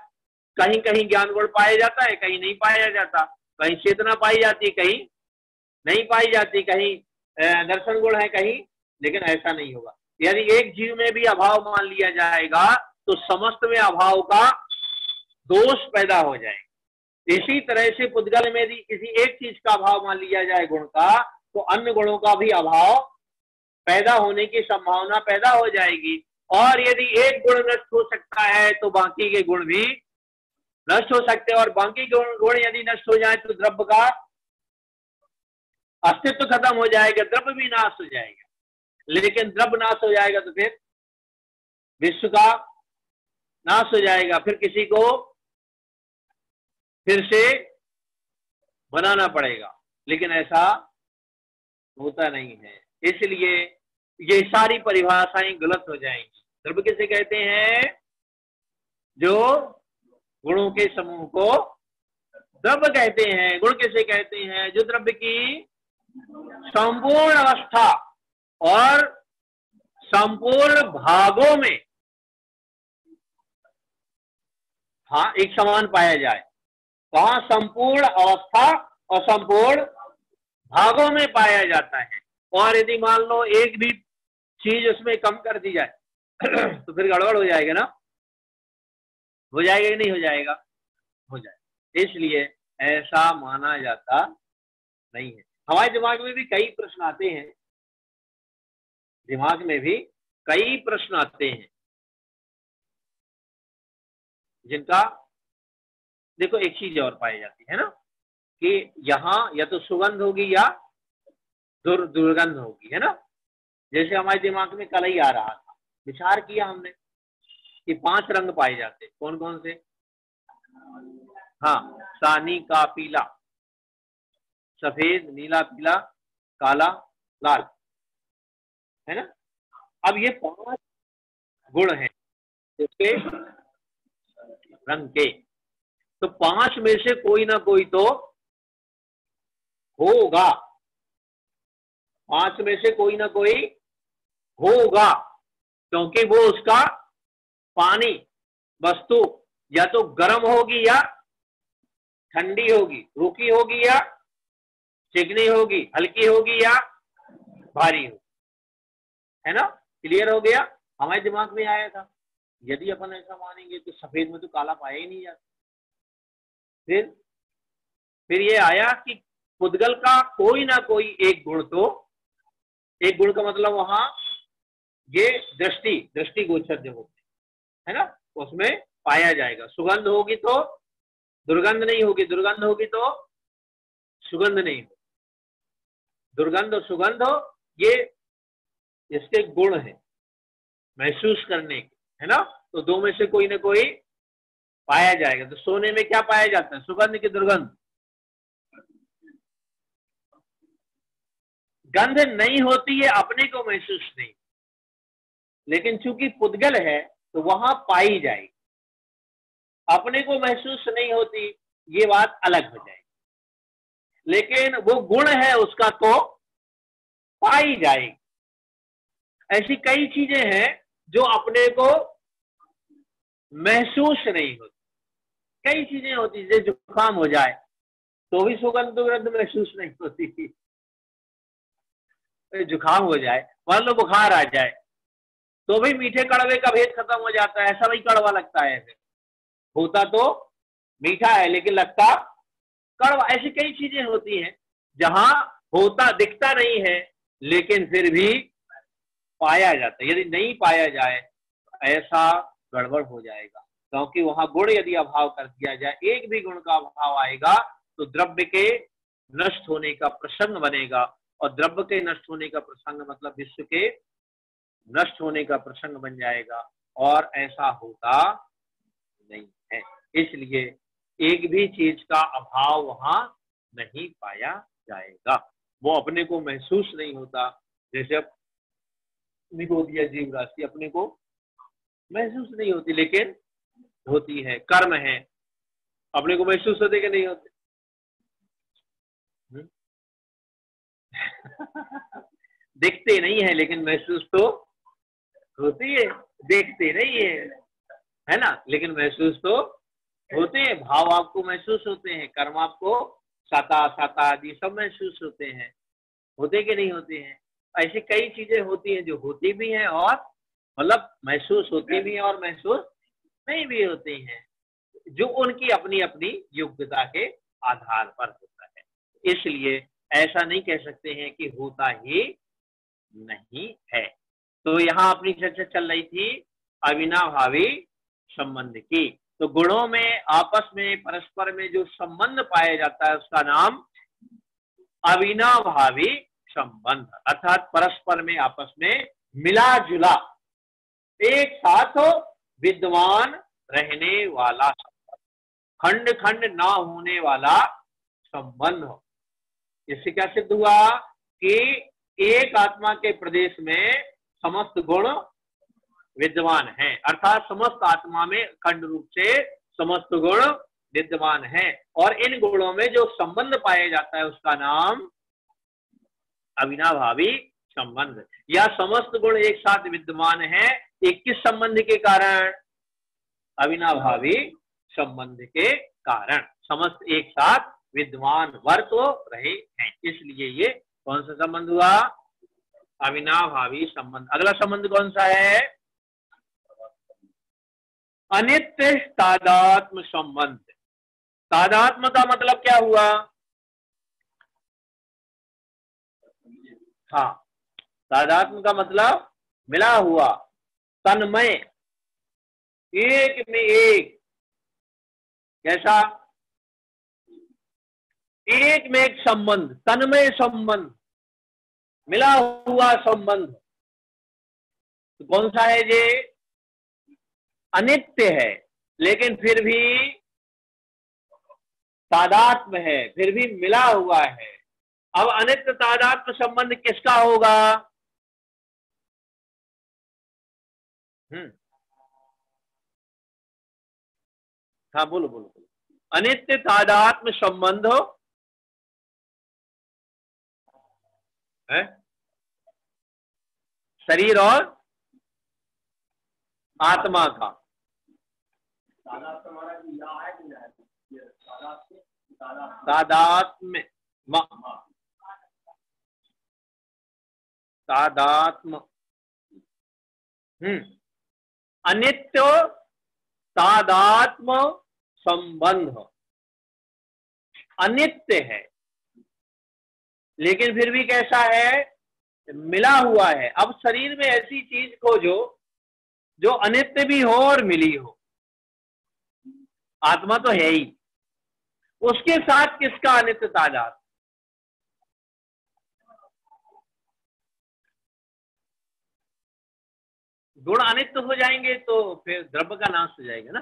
कहीं कहीं ज्ञान गुण पाया जाता है, कहीं नहीं पाया जाता, कहीं चेतना पाई जाती है, कहीं नहीं पाई जाती, कहीं दर्शन गुण है कहीं, लेकिन ऐसा नहीं होगा। यदि एक जीव में भी अभाव मान लिया जाएगा तो समस्त में अभाव का दोष पैदा हो जाएगा। इसी तरह से पुद्गल में यदि किसी एक चीज का अभाव मान लिया जाए गुण का, तो अन्य गुणों का भी अभाव पैदा होने की संभावना पैदा हो जाएगी। और यदि एक गुण नष्ट हो सकता है तो बाकी के गुण भी नष्ट हो सकते हैं, और बाकी गुण यदि नष्ट हो जाए तो द्रव्य का अस्तित्व खत्म हो जाएगा, द्रव्य भी नाश हो जाएगा। लेकिन द्रव्य नाश हो जाएगा तो फिर विश्व का नाश हो जाएगा, फिर किसी को फिर से बनाना पड़ेगा, लेकिन ऐसा होता नहीं है। इसलिए ये सारी परिभाषाएं गलत हो जाएंगी। द्रव्य किसे कहते हैं? जो गुणों के समूह को द्रव्य कहते हैं। गुण किसे कहते हैं? जो द्रव्य की संपूर्ण अवस्था और संपूर्ण भागों में हाँ एक समान पाया जाए। वहां संपूर्ण अवस्था और संपूर्ण भागों में पाया जाता है। और यदि मान लो एक भी चीज उसमें कम कर दी जाए तो फिर गड़बड़ हो जाएगा ना, हो जाएगा कि नहीं हो जाएगा, हो जाएगा। इसलिए ऐसा माना जाता नहीं है। हमारे दिमाग में भी कई प्रश्न आते हैं, दिमाग में भी कई प्रश्न आते हैं जिनका देखो एक चीज और पाई जाती है ना कि यहाँ या तो सुगंध होगी या दुर्गंध होगी, है ना। जैसे हमारे दिमाग में कल ही आ रहा था, विचार किया हमने कि 5 रंग पाए जाते, कौन कौन से? हाँ, सानी का पीला, सफेद, नीला, पीला, काला, लाल, है ना। अब ये 5 गुण हैं उसके रंग के, तो 5 में से कोई ना कोई तो होगा, 5 में से कोई ना कोई होगा, क्योंकि वो उसका पानी वस्तु या तो गर्म होगी या ठंडी होगी, रूखी होगी या चिकनी होगी, हल्की होगी या भारी होगी, है ना। क्लियर हो गया। हमारे दिमाग में आया था यदि अपन ऐसा मानेंगे तो सफेद में तो काला पाया ही नहीं जाता। फिर ये आया कि पुद्गल का कोई ना कोई एक गुण तो, एक गुण का मतलब वहां ये दृष्टि गोचर जो होते है ना, उसमें पाया जाएगा। सुगंध होगी तो दुर्गंध नहीं होगी, दुर्गंध होगी तो सुगंध नहीं होगी। दुर्गंध और सुगंध हो ये इसके गुण है महसूस करने के, है ना। तो दो में से कोई ना कोई पाया जाएगा। तो सोने में क्या पाया जाता है, सुगंध की दुर्गंध? गंध नहीं होती है, अपने को महसूस नहीं, लेकिन चूंकि पुद्गल है तो वहां पाई जाएगी। अपने को महसूस नहीं होती, ये बात अलग हो जाएगी, लेकिन वो गुण है उसका तो पाई जाएगी। ऐसी कई चीजें हैं जो अपने को महसूस नहीं होती। कई चीजें होती, जैसे जुकाम हो जाए तो भी सुगंध दुर्गंध महसूस नहीं होती। जुकाम हो जाए, मान लो बुखार आ जाए तो भी मीठे कड़वे का भेद खत्म हो जाता है, ऐसा वही कड़वा लगता है। फिर होता तो मीठा है लेकिन लगता कड़वा। ऐसी कई चीजें होती हैं जहां होता दिखता नहीं है लेकिन फिर भी पाया जाता है। यदि नहीं पाया जाए तो ऐसा गड़बड़ हो जाएगा, क्योंकि वहां गुण यदि अभाव कर दिया जाए, एक भी गुण का अभाव आएगा तो द्रव्य के नष्ट होने का प्रसंग बनेगा, और द्रव्य के नष्ट होने का प्रसंग मतलब विश्व के नष्ट होने का प्रसंग बन जाएगा, और ऐसा होता नहीं है। इसलिए एक भी चीज का अभाव वहां नहीं पाया जाएगा, वो अपने को महसूस नहीं होता। जैसे अब निगोदिया जीव राशि अपने को महसूस नहीं होती लेकिन होती है, कर्म है, अपने को महसूस होते कि नहीं होते? दिखते नहीं है लेकिन महसूस तो होती है, देखते नहीं है ना, लेकिन महसूस तो होते हैं। भाव आपको महसूस होते हैं, कर्म आपको साता साता आदि सब महसूस होते हैं, होते कि नहीं होते हैं। ऐसी कई चीजें होती हैं जो होती भी हैं और मतलब महसूस होती भी हैं और महसूस नहीं भी होती हैं, जो उनकी अपनी अपनी योग्यता के आधार पर होता है। इसलिए ऐसा नहीं कह सकते हैं कि होता ही नहीं है। तो यहाँ अपनी चर्चा चल रही थी अविनाभावी संबंध की। तो गुणों में आपस में परस्पर में जो संबंध पाया जाता है उसका नाम अविनाभावी संबंध, अर्थात परस्पर में आपस में मिला जुला एक साथ विद्यमान रहने वाला, खंड खंड ना होने वाला संबंध हो। इससे क्या सिद्ध हुआ कि एक आत्मा के प्रदेश में समस्त गुण विद्यमान हैं, अर्थात समस्त आत्मा में अखंड रूप से समस्त गुण विद्यमान हैं, और इन गुणों में जो संबंध पाया जाता है उसका नाम अविनाभावी संबंध, या समस्त गुण एक साथ विद्यमान है एक किस संबंध के कारण? अविनाभावी संबंध के कारण। समस्त एक साथ विद्वान वर्तो रहे हैं, इसलिए ये कौन सा संबंध हुआ? अविनाभावी संबंध। अगला संबंध कौन सा है? अनित्य तादात्म्य संबंध। तादात्म्य का मतलब क्या हुआ? हाँ, तादात्म्य का मतलब मिला हुआ, तन्मय, एक में एक। कैसा? एक में एक संबंध, तन्मय संबंध, मिला हुआ संबंध। तो कौन सा है ये? अनित्य है लेकिन फिर भी तादात्म्य है, फिर भी मिला हुआ है। अब अनित्य तादात्म्य संबंध किसका होगा? हाँ बोलो बोलो बोलो। अनित्य तादात्म्य संबंध है शरीर और आत्मा का। तादात्म्य तादात्म्य अनित्य तादात्म्य संबंध अनित्य है लेकिन फिर भी कैसा है? मिला हुआ है। अब शरीर में ऐसी चीज खोजो जो अनित्य भी हो और मिली हो। आत्मा तो है ही, उसके साथ किसका अनित्य तादात्म्य? गुण अनित्य हो जाएंगे तो फिर द्रव्य का नाश हो जाएगा ना।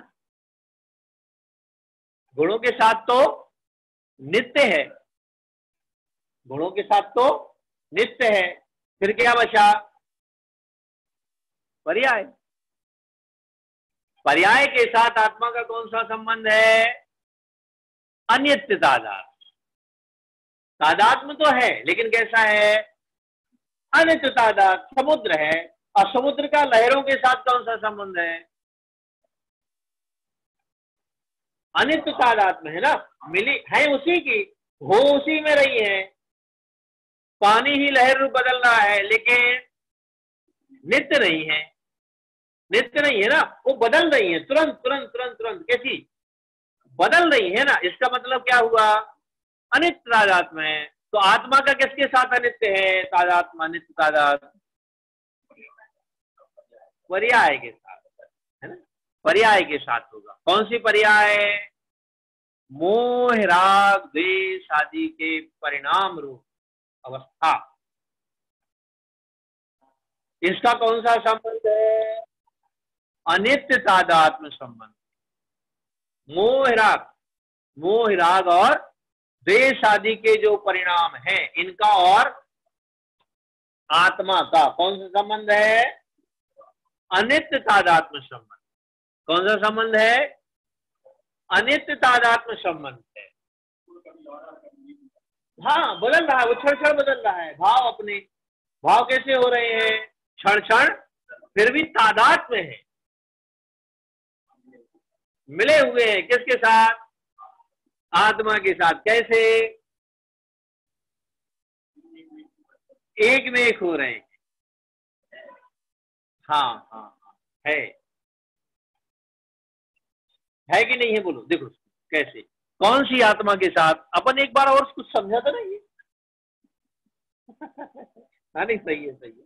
गुणों के साथ तो नित्य है, गुणों के साथ तो नित्य है, फिर क्या बचा? पर्याय। पर्याय के साथ आत्मा का कौन सा संबंध है? अनित्य तादात्म्य। तादात्म्य तो है लेकिन कैसा है? अनित्य तादात्म्य। समुद्र है और समुद्र का लहरों के साथ कौन सा संबंध है? अनित्य तादात्म्य है ना। मिली है उसी की, हो उसी में रही है। पानी ही लहर रूप बदल रहा है लेकिन नित्य नहीं है, नित्य नहीं है ना, वो बदल रही है तुरंत तुरंत तुरंत तुरंत। कैसी बदल रही है ना? इसका मतलब क्या हुआ? अनित्य तादात्म्य है। तो आत्मा का किसके साथ अनित्य है? तादात्म्य, अनित्य तादात्म्य पर्याय के साथ है ना। पर्याय के साथ होगा। कौन सी पर्याय? मोह राग द्वेष आदि के परिणाम रूप अवस्था। इसका कौन सा संबंध है? अनित्य तादात्म्य संबंध। मोह राग और द्वेष आदि के जो परिणाम हैं इनका और आत्मा का कौन सा संबंध है? अनित्य तादात्म्य संबंध। कौन सा संबंध है? अनित्य तादात्म्य संबंध है। हाँ, बदल रहा है, वो क्षण क्षण बदल रहा है। भाव अपने भाव कैसे हो रहे हैं? क्षण क्षण, फिर भी तादात्म्य है, मिले हुए हैं। किसके साथ? आत्मा के साथ। कैसे? एक में एक हो रहे हैं। हाँ हाँ हाँ, है कि नहीं है? बोलो। देखो कैसे, कौन सी आत्मा के साथ? अपन एक बार और कुछ समझा था ना ये। हाँ नहीं, सही है सही है,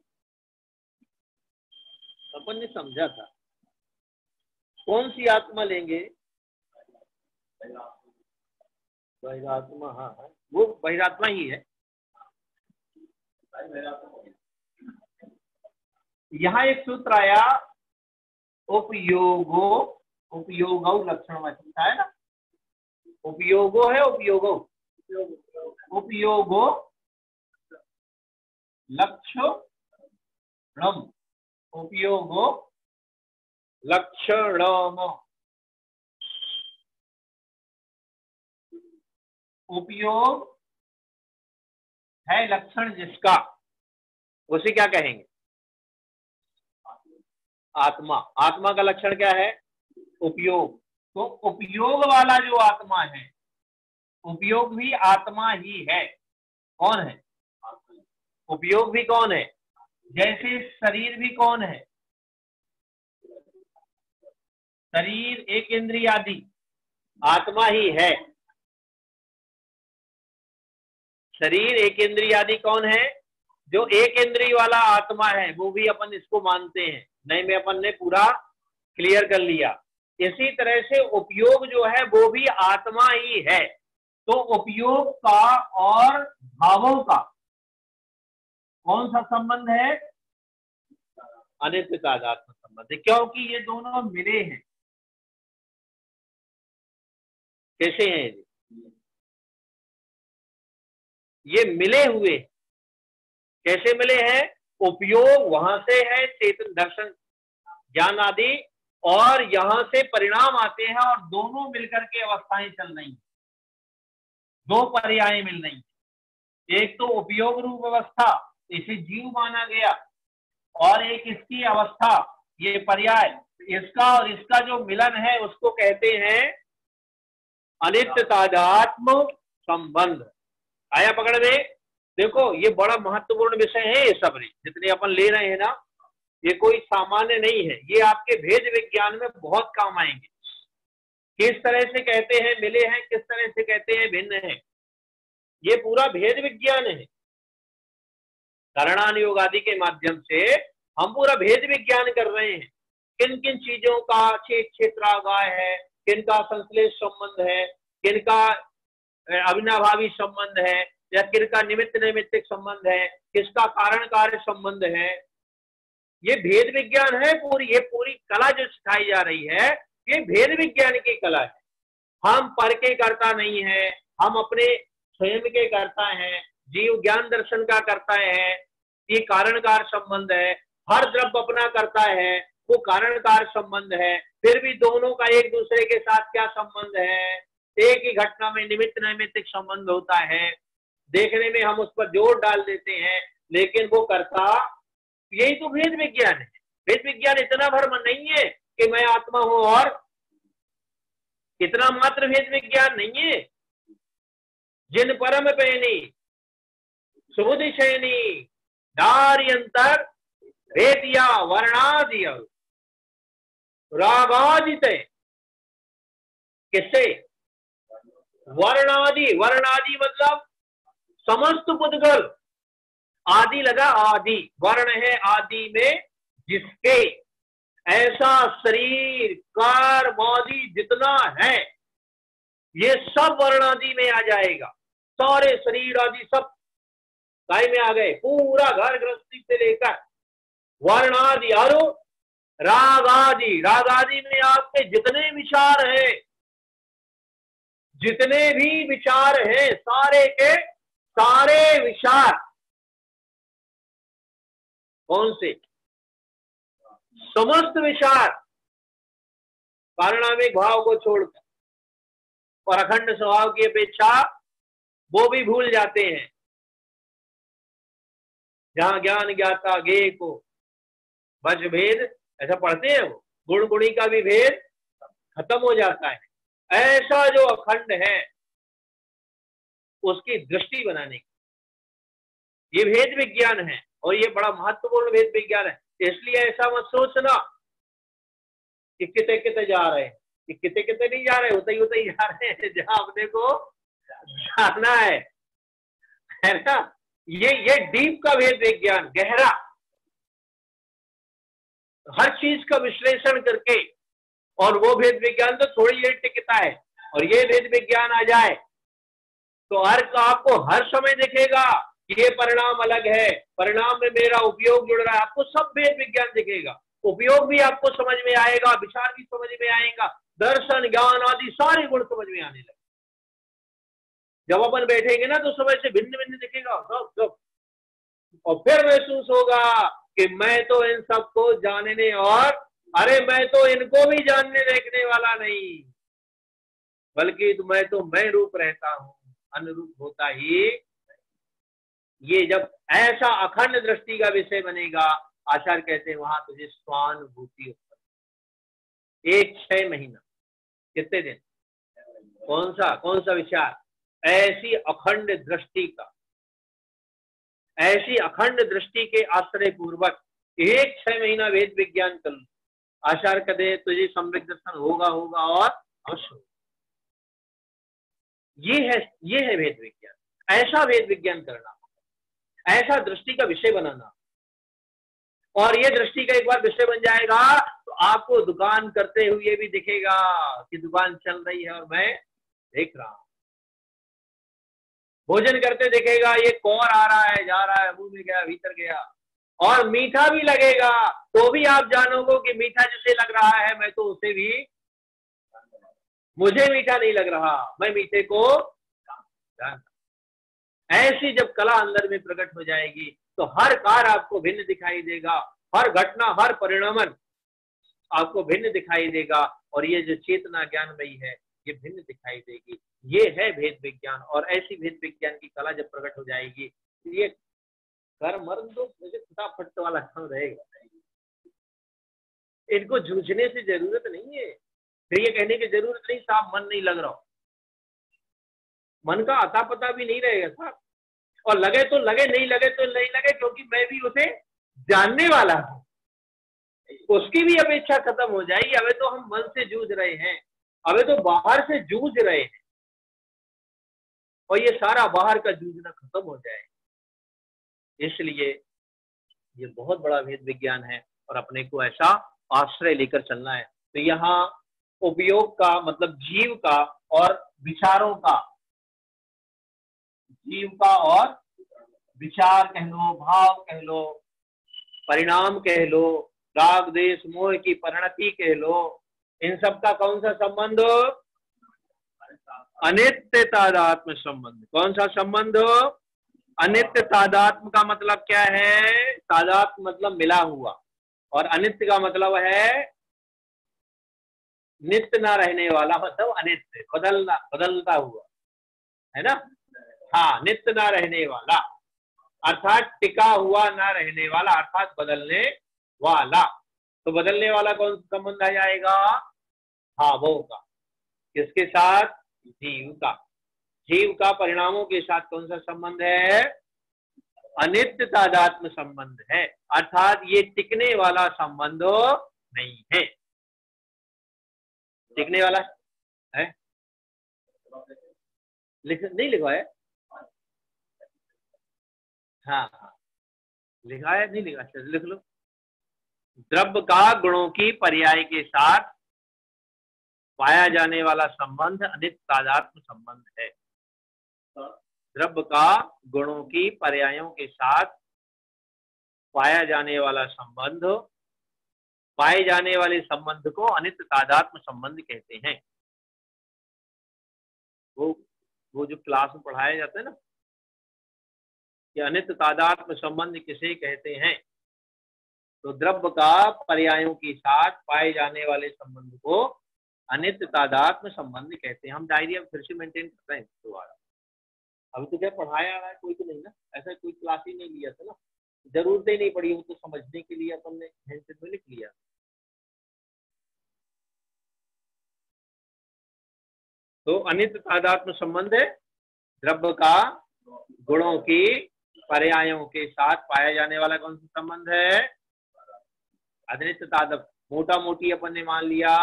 अपन ने समझा था। कौन सी आत्मा लेंगे? बहिरात्मा। हाँ हाँ, वो बहिरात्मा ही है। यहाँ एक सूत्र आया, उपयोगो, उपयोगो लक्षण वाचिता है ना। उपयोगो है, उपयोगो, उपयोगो लक्षणम, उपयोगो लक्षणम। उपयोग है लक्षण जिसका, उसे क्या कहेंगे? आत्मा। आत्मा का लक्षण क्या है? उपयोग। तो उपयोग वाला जो आत्मा है उपयोग भी आत्मा ही है। कौन है? उपयोग भी कौन है? जैसे शरीर भी कौन है? शरीर एक इंद्रिय आदि आत्मा ही है। शरीर एक इंद्रिय आदि कौन है? जो एक इंद्रिय वाला आत्मा है, वो भी अपन इसको मानते हैं। नहीं में अपन ने पूरा क्लियर कर लिया। इसी तरह से उपयोग जो है वो भी आत्मा ही है। तो उपयोग का और भावों का कौन सा संबंध है? अनित्य तादात्म्य संबंध है, क्योंकि ये दोनों मिले हैं। कैसे हैं ये? मिले हुए। कैसे मिले हैं? उपयोग वहां से है, चेतन दर्शन ज्ञान आदि, और यहां से परिणाम आते हैं, और दोनों मिलकर के अवस्थाएं चल रही हैं। दो पर्याय मिल रही हैं। एक तो उपयोग रूप अवस्था, इसे जीव माना गया, और एक इसकी अवस्था, ये पर्याय, इसका और इसका जो मिलन है उसको कहते हैं अनित्य तादात्म्य संबंध। आया पकड़ में? देखो ये बड़ा महत्वपूर्ण विषय है। ये सब जितने अपन ले रहे हैं ना, ये कोई सामान्य नहीं है। ये आपके भेद विज्ञान में बहुत काम आएंगे। किस तरह से कहते हैं मिले हैं, किस तरह से कहते हैं भिन्न है, ये पूरा भेद विज्ञान है। करणानुयोग आदि के माध्यम से हम पूरा भेद विज्ञान कर रहे हैं। किन किन चीजों का क्षेत्रागाय है, किनका संश्लेष संबंध है, किनका अविनाभावी संबंध है, या किनका निमित्त नैमित्तिक संबंध है, किसका कारण कार्य संबंध है। ये भेद विज्ञान है पूरी। ये पूरी कला जो सिखाई जा रही है, ये भेद विज्ञान की कला है। हम पर के करता नहीं है, हम अपने स्वयं के करता है। जीव ज्ञान दर्शन का करता है, ये कारण कार्य संबंध है। हर द्रव्य अपना करता है, वो कारण कार्य संबंध है। फिर भी दोनों का एक दूसरे के साथ क्या संबंध है? एक ही घटना में निमित्त नैमित्तिक संबंध होता है। देखने में हम उस पर जोर डाल देते हैं, लेकिन वो करता, यही तो भेद विज्ञान है। भेद विज्ञान इतना भ्रम नहीं है कि मैं आत्मा हूं, और इतना मात्र भेद विज्ञान नहीं है। जिन परम पैनी सुबुद्धि शयनी दार्यंतर भेदिया वर्णादि रागादित। किससे? वर्णादि। वर्णादि मतलब समस्त पुद्गल। आदि लगा, आदि वर्ण है आदि में, जिसके ऐसा शरीर कर्म आदि जितना है, ये सब वर्णादि में आ जाएगा। सारे शरीर आदि सब काय में आ गए। पूरा घर गृहस्थी से लेकर वर्णादि और राग आदि। राग आदि में आपके जितने विचार हैं, जितने भी विचार हैं, सारे के सारे विचार कौन से? समस्त विचार पारिणामिक भाव को छोड़कर और अखंड स्वभाव की अपेक्षा वो भी भूल जाते हैं। जहां ज्ञान ज्ञाता गे को वज भेद, ऐसा पढ़ते हैं वो, गुण गुणी का भी भेद खत्म हो जाता है। ऐसा जो अखंड है उसकी दृष्टि बनाने की ये भेद विज्ञान है, और ये बड़ा महत्वपूर्ण भेद विज्ञान है। इसलिए ऐसा मत सोचना कि किते किते जा रहे हैं, कि किते किते नहीं जा रहे, उतई उतई जा रहे हैं जहां अपने को जाना है ना। ये डीप का भेद विज्ञान, गहरा, हर चीज का विश्लेषण करके, और वो भेद विज्ञान तो थोड़ी देर टिकता है। और ये भेद विज्ञान आ जाए तो आपको हर समय दिखेगा ये परिणाम अलग है, परिणाम में मेरा उपयोग जुड़ रहा है। आपको सब भेद विज्ञान दिखेगा। उपयोग भी आपको समझ में आएगा, विचार भी समझ में आएगा, दर्शन ज्ञान आदि सारे गुण समझ में आने लगे। जब अपन बैठेंगे ना तो समय से भिन्न भिन्न दिखेगा सब। और फिर महसूस होगा कि मैं तो इन सबको जानने, और अरे मैं तो इनको भी जानने देखने वाला नहीं, बल्कि मैं रूप रहता हूं, अनुरूप होता ही। ये जब ऐसा अखंड दृष्टि का विषय बनेगा, आचार्य कहते हैं वहां तुझे स्वानुभूति उत्पन्न। 1 6 महीना, कितने दिन? कौन सा विचार? ऐसी अखंड दृष्टि का, ऐसी अखंड दृष्टि के आश्रय पूर्वक 6 महीना वेद विज्ञान कर लो, आचार्य कदे तुझे सम्यक दर्शन होगा होगा और अवश्य। ये है वेद विज्ञान। ऐसा वेद विज्ञान करना, ऐसा दृष्टि का विषय बनाना। और ये दृष्टि का एक बार विषय बन जाएगा तो आपको दुकान करते हुए भी दिखेगा कि दुकान चल रही है और मैं देख रहा हूं। भोजन करते दिखेगा, ये कौर आ रहा है, जा रहा है, मुंह में गया, भीतर गया। और मीठा भी लगेगा तो भी आप जानोगे कि मीठा जिसे लग रहा है मैं तो उसे भी, मुझे मीठा नहीं लग रहा, मैं मीठे को जानता। ऐसी जब कला अंदर में प्रकट हो जाएगी तो हर कार्य आपको भिन्न दिखाई देगा, हर घटना, हर परिणामन आपको भिन्न दिखाई देगा। और ये जो चेतना ज्ञानमयी है ये भिन्न दिखाई देगी। ये है भेद विज्ञान। और ऐसी भेद विज्ञान की कला जब प्रकट हो जाएगी तो ये कर मर्म तो मुझे फटाफट वाला काम रहेगा। इनको जूझने से जरूरत नहीं है, फिर ये कहने की जरूरत नहीं साहब मन नहीं लग रहा। मन का अता पता भी नहीं रहेगा साहब, और लगे तो लगे, नहीं लगे तो नहीं लगे, क्योंकि मैं भी उसे जानने वाला हूं। उसकी भी अपेक्षा खत्म हो जाएगी। अबे तो हम मन से जूझ रहे हैं, अबे तो बाहर से जूझ रहे हैं, और ये सारा बाहर का जूझना खत्म हो जाए। इसलिए ये बहुत बड़ा भेद विज्ञान है और अपने को ऐसा आश्रय लेकर चलना है। तो यहाँ उपयोग का मतलब जीव का और विचारों का, जीव का और विचार कह लो, भाव कह लो, परिणाम कह लो, राग देश मोह की परिणति कह लो, इन सब का कौन सा संबंध? अनित्य तादात्म्य संबंध। कौन सा संबंध? अनित्य तादात्म्य का मतलब क्या है? तादात्म्य मतलब मिला हुआ, और अनित्य का मतलब है नित्य ना रहने वाला, मतलब अनित्य, बदलना, बदलता हुआ, है ना। हाँ, नित्य ना रहने वाला अर्थात टिका हुआ ना रहने वाला, अर्थात बदलने वाला। तो बदलने वाला कौन सा संबंध आ जाएगा? भावों का। किसके साथ? जीव का। जीव का परिणामों के साथ कौन सा संबंध है? अनित्य तादात्म्य संबंध है, अर्थात ये टिकने वाला संबंध नहीं है। टिकने वाला है? नहीं लिखा है? हाँ हाँ लिखा है, नहीं लिखा? लिख लो। द्रव्य का गुणों की पर्याय के साथ पाया जाने वाला संबंध अनित्य तादात्म्य संबंध है। द्रव्य का गुणों की पर्यायों के साथ पाया जाने वाला संबंध, पाए जाने वाले संबंध को अनित्य तादात्म्य संबंध कहते हैं। वो जो क्लास में पढ़ाया जाता है ना कि अनित्य तादात्म्य संबंध किसे कहते हैं, तो द्रव्य का पर्यायों के साथ पाए जाने वाले संबंध को अनित्य तादात्म्य संबंध कहते हैं। हम डायरी अब फिर से मेंटेन करते हैं दोबारा। अभी तो क्या पढ़ाया रहा है कोई तो नहीं ना, ऐसा कोई क्लास ही नहीं लिया था ना, जरूरत ही नहीं पड़ी, वो तो समझने के लिए अपन ने हैंडसेट में लिख लिया। तो अनित्य तादात्म्य संबंध है द्रव्य का गुणों की पर्यायों के साथ पाया जाने वाला कौन सा संबंध है? अनित्य तादात्म्य। मोटा मोटी अपन ने मान लिया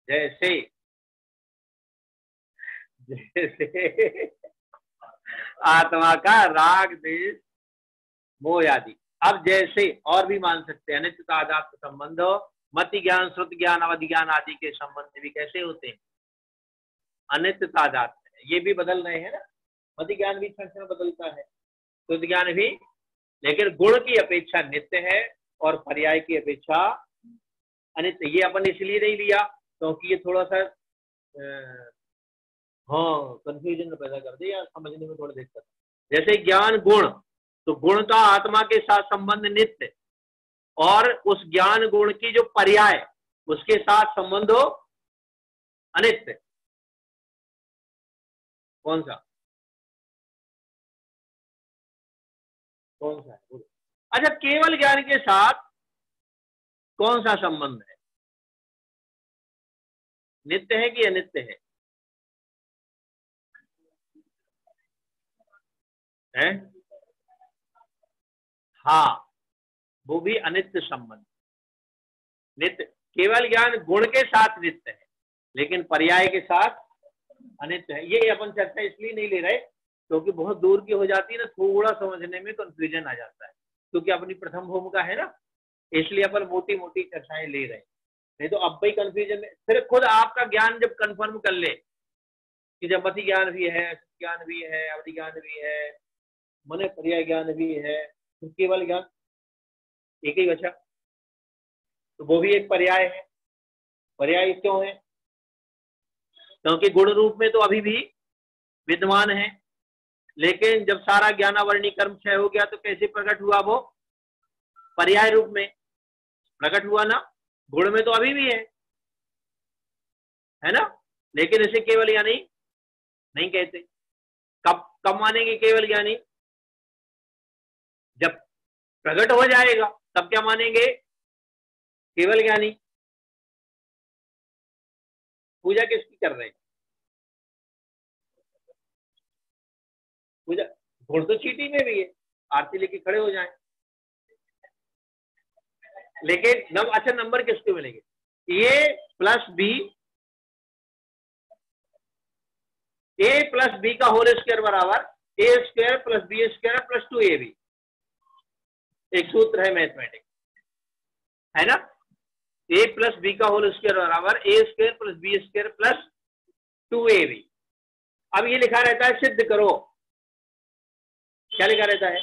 जैसे आत्मा का राग देश मोह आदि। अब जैसे और भी मान सकते हैं अनित्य तादात्म्य संबंध मति ज्ञान, श्रुत ज्ञान, अवधि ज्ञान आदि के संबंध भी कैसे होते हैं? अनित्य तादात्म्य। ये भी बदल रहे हैं ना, मति ज्ञान भी क्षण क्षण बदलता है, श्रुत ज्ञान भी, लेकिन गुण की अपेक्षा नित्य है और पर्याय की अपेक्षा अनित्य। ये अपन इसलिए नहीं लिया क्योंकि ये थोड़ा सा हाँ कंफ्यूजन पैदा कर दे या समझने में थोड़ा दिक्कत। जैसे ज्ञान गुण, तो गुण का आत्मा के साथ संबंध नित्य, और उस ज्ञान गुण की जो पर्याय उसके साथ संबंध हो अनित्य। कौन सा? कौन सा है? अच्छा, केवल ज्ञान के साथ कौन सा संबंध है? नित्य है कि अनित्य है? है। हाँ, वो भी अनित्य संबंध। नित्य केवल ज्ञान गुण के साथ नित्य है, लेकिन पर्याय के साथ अनित्य है। ये अपन चर्चा इसलिए नहीं ले रहे क्योंकि बहुत दूर की हो जाती है ना, थोड़ा समझने में कंफ्यूजन आ जाता है, क्योंकि अपनी प्रथम भूमिका है ना, इसलिए अपन मोटी मोटी चर्चाएं ले रहे हैं। नहीं तो अब भाई कंफ्यूजन में फिर खुद आपका ज्ञान जब कंफर्म कर ले कि जब मति ज्ञान भी है, ज्ञान भी है, अवधि ज्ञान भी है, मन पर्याय ज्ञान भी है, तो केवल ज्ञान एक ही बचा, तो वो भी एक पर्याय है। पर्याय क्यों है? क्योंकि गुण रूप में तो अभी भी विद्यमान है, लेकिन जब सारा ज्ञानावरणी कर्म क्षय हो गया तो कैसे प्रकट हुआ? वो पर्याय रूप में प्रकट हुआ ना। गुण में तो अभी भी है ना, लेकिन इसे केवल ज्ञानी नहीं कहते। कब मानेंगे केवल ज्ञानी? जब प्रकट हो जाएगा तब क्या मानेंगे? केवल ज्ञानी। पूजा किसकी कर रहे हैं? पूजा गुण तो चीटी में भी है, आरती लेके खड़े हो जाएं, लेकिन अच्छा नंबर किसके मिलेंगे? ए प्लस बी का होल स्क्वायर बराबर A square plus B square plus 2ab। एक सूत्र है मैथमेटिक्स, है ना। ए प्लस बी का होल स्क्वायर बराबर A square plus B square plus 2ab। अब ये लिखा रहता है सिद्ध करो। क्या लिखा रहता है?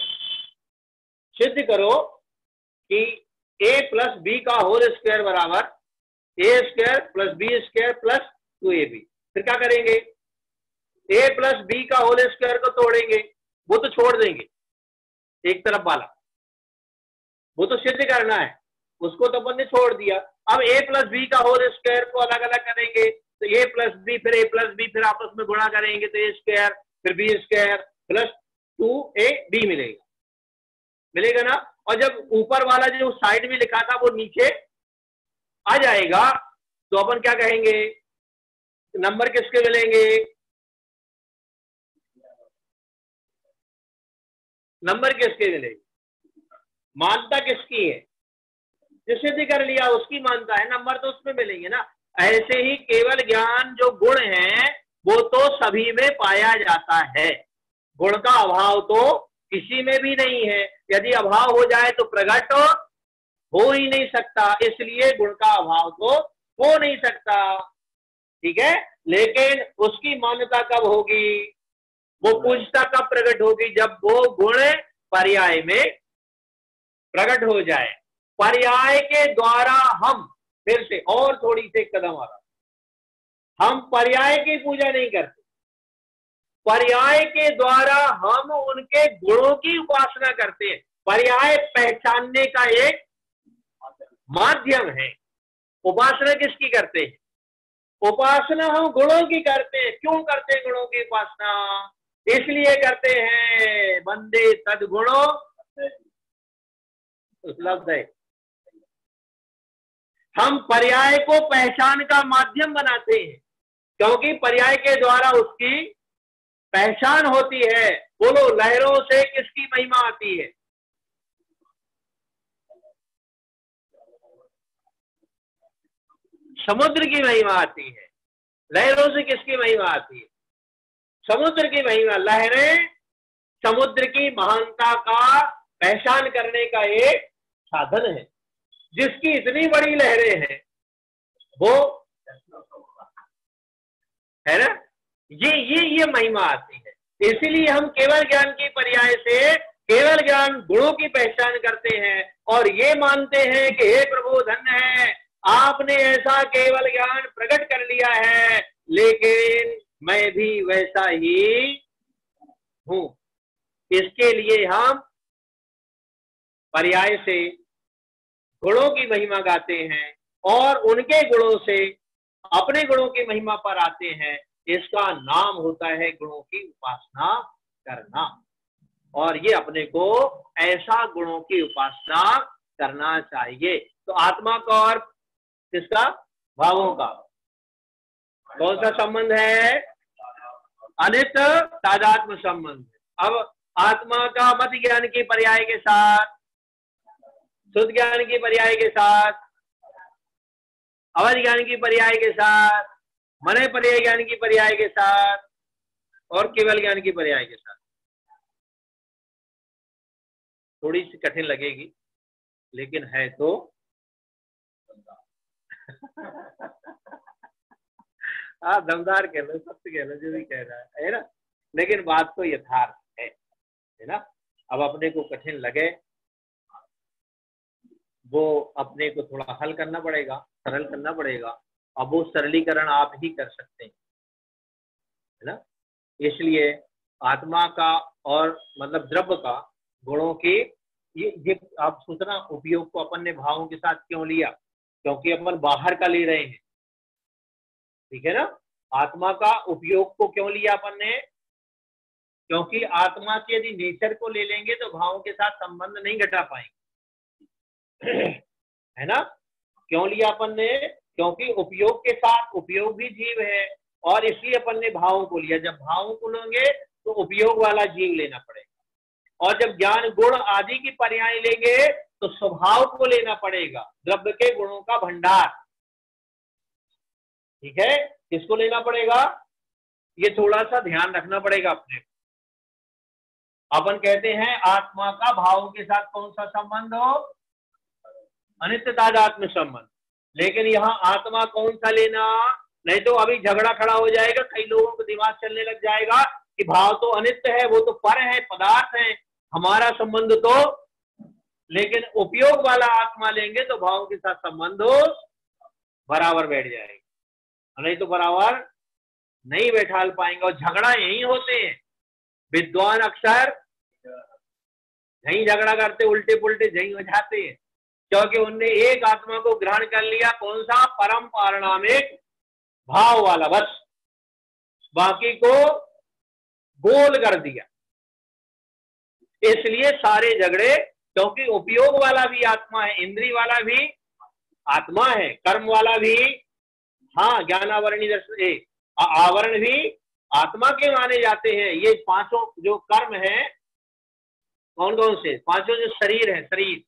सिद्ध करो कि ए प्लस बी का होल स्क्वायर बराबर A square plus B square plus 2ab। फिर क्या करेंगे? ए प्लस बी का होल स्क्वायर को तोड़ेंगे, वो तो छोड़ देंगे एक तरफ वाला, वो तो सिद्ध करना है, उसको तो अपन ने छोड़ दिया। अब ए प्लस बी का होल स्क्वायर को अलग अलग करेंगे, तो ए प्लस बी फिर ए प्लस बी फिर आपस में गुणा करेंगे तो ए स्क्वायर फिर बी स्क्वायर प्लस 2ab मिलेगा ना। और जब ऊपर वाला जो साइड में लिखा था वो नीचे आ जाएगा तो अपन क्या कहेंगे? नंबर किसके मिलेंगे? नंबर किसके मिलेंगे? मानता किसकी है? जो सिद्ध कर लिया उसकी मानता है, नंबर तो उसमें मिलेंगे ना। ऐसे ही केवल ज्ञान जो गुण है वो तो सभी में पाया जाता है, गुण का अभाव तो किसी में भी नहीं है। यदि अभाव हो जाए तो प्रकट हो ही नहीं सकता, इसलिए गुण का अभाव तो हो नहीं सकता, ठीक है। लेकिन उसकी मान्यता कब होगी? वो पूछता कब प्रकट होगी? जब वो गुण पर्याय में प्रकट हो जाए। पर्याय के द्वारा हम फिर से और थोड़ी से कदम आ रहा, हम पर्याय की पूजा नहीं करते, पर्याय के द्वारा हम उनके गुणों की उपासना करते हैं। पर्याय पहचानने का एक माध्यम है। उपासना किसकी करते हैं? उपासना हम गुणों की करते हैं। क्यों करते हैं गुणों की उपासना? इसलिए करते हैं वंदे सद्गुणो उपलब्ध है। हम पर्याय को पहचान का माध्यम बनाते हैं, क्योंकि पर्याय के द्वारा उसकी पहचान होती है। बोलो, लहरों से किसकी महिमा आती है? समुद्र की महिमा आती है। लहरों से किसकी महिमा आती है? समुद्र की महिमा। लहरें समुद्र की महानता का पहचान करने का एक साधन है। जिसकी इतनी बड़ी लहरें हैं वो है ना, ये महिमा आती है। इसीलिए हम केवल ज्ञान की पर्याय से केवल ज्ञान गुणों की पहचान करते हैं और ये मानते हैं कि हे प्रभु धन्य है, आपने ऐसा केवल ज्ञान प्रकट कर लिया है, लेकिन मैं भी वैसा ही हूं। इसके लिए हम पर्याय से गुणों की महिमा गाते हैं और उनके गुणों से अपने गुणों की महिमा पर आते हैं। इसका नाम होता है गुणों की उपासना करना। और ये अपने को ऐसा गुणों की उपासना करना चाहिए। तो आत्मा का और किसका? भावों का कौन सा संबंध है? अनित्य तादात्म्य संबंध। अब आत्मा का मत ज्ञान की पर्याय के साथ, शुद्ध ज्ञान की पर्याय के साथ, अवध ज्ञान की पर्याय के साथ, मने पर्याय ज्ञान की पर्याय के साथ और केवल ज्ञान की पर्याय के साथ। थोड़ी सी कठिन लगेगी लेकिन है तो हाँ दमदार कह लो, सत्य कह लो, जो भी कह रहा है ना, लेकिन बात तो यथार्थ है ना। अब अपने को कठिन लगे वो अपने को थोड़ा हल करना पड़ेगा, सरल करना पड़ेगा। अब वो सरलीकरण आप ही कर सकते हैं, है ना। इसलिए आत्मा का और मतलब द्रव्य का गुणों के ये आप सोचना, उपयोग को अपन ने भावों के साथ क्यों लिया, क्योंकि अपन बाहर का ले रहे हैं, ठीक है ना। आत्मा का उपयोग को क्यों लिया अपन ने, क्योंकि आत्मा के यदि नेचर को ले लेंगे तो भावों के साथ संबंध नहीं घटा पाएंगे, है ना। क्यों लिया अपन ने, क्योंकि उपयोग के साथ, उपयोग भी जीव है और इसलिए अपन ने भावों को लिया। जब भावों को लेंगे तो उपयोग वाला जीव लेना पड़ेगा, और जब ज्ञान गुण आदि की पर्याय लेंगे तो स्वभाव को लेना पड़ेगा, द्रव्य के गुणों का भंडार, ठीक है। किसको लेना पड़ेगा, ये थोड़ा सा ध्यान रखना पड़ेगा अपने। अपन कहते हैं आत्मा का भावों के साथ कौन सा संबंध हो, अनित्य तादात्म्य संबंध, लेकिन यहाँ आत्मा कौन सा लेना, नहीं तो अभी झगड़ा खड़ा हो जाएगा, कई लोगों को दिमाग चलने लग जाएगा कि भाव तो अनित्य है, वो तो पर है, पदार्थ है, हमारा संबंध तो, लेकिन उपयोग वाला आत्मा लेंगे तो भाव के साथ संबंध हो बराबर बैठ जाएगा, नहीं तो बराबर नहीं बैठा पाएंगे। और झगड़ा यही होते हैं, विद्वान अक्सर यही झगड़ा करते, उल्टे पुल्टे यही हो जाते हैं, क्योंकि उनने एक आत्मा को ग्रहण कर लिया, कौन सा, परम पारिणामिक भाव वाला, बस बाकी को गोल कर दिया। इसलिए सारे झगड़े, क्योंकि उपयोग वाला भी आत्मा है, इंद्रिय वाला भी आत्मा है, कर्म वाला भी, हाँ ज्ञानावरणी दर्शन आवरण भी आत्मा के माने जाते हैं। ये पांचों जो कर्म है, कौन कौन से, पांचों जो शरीर है, शरीर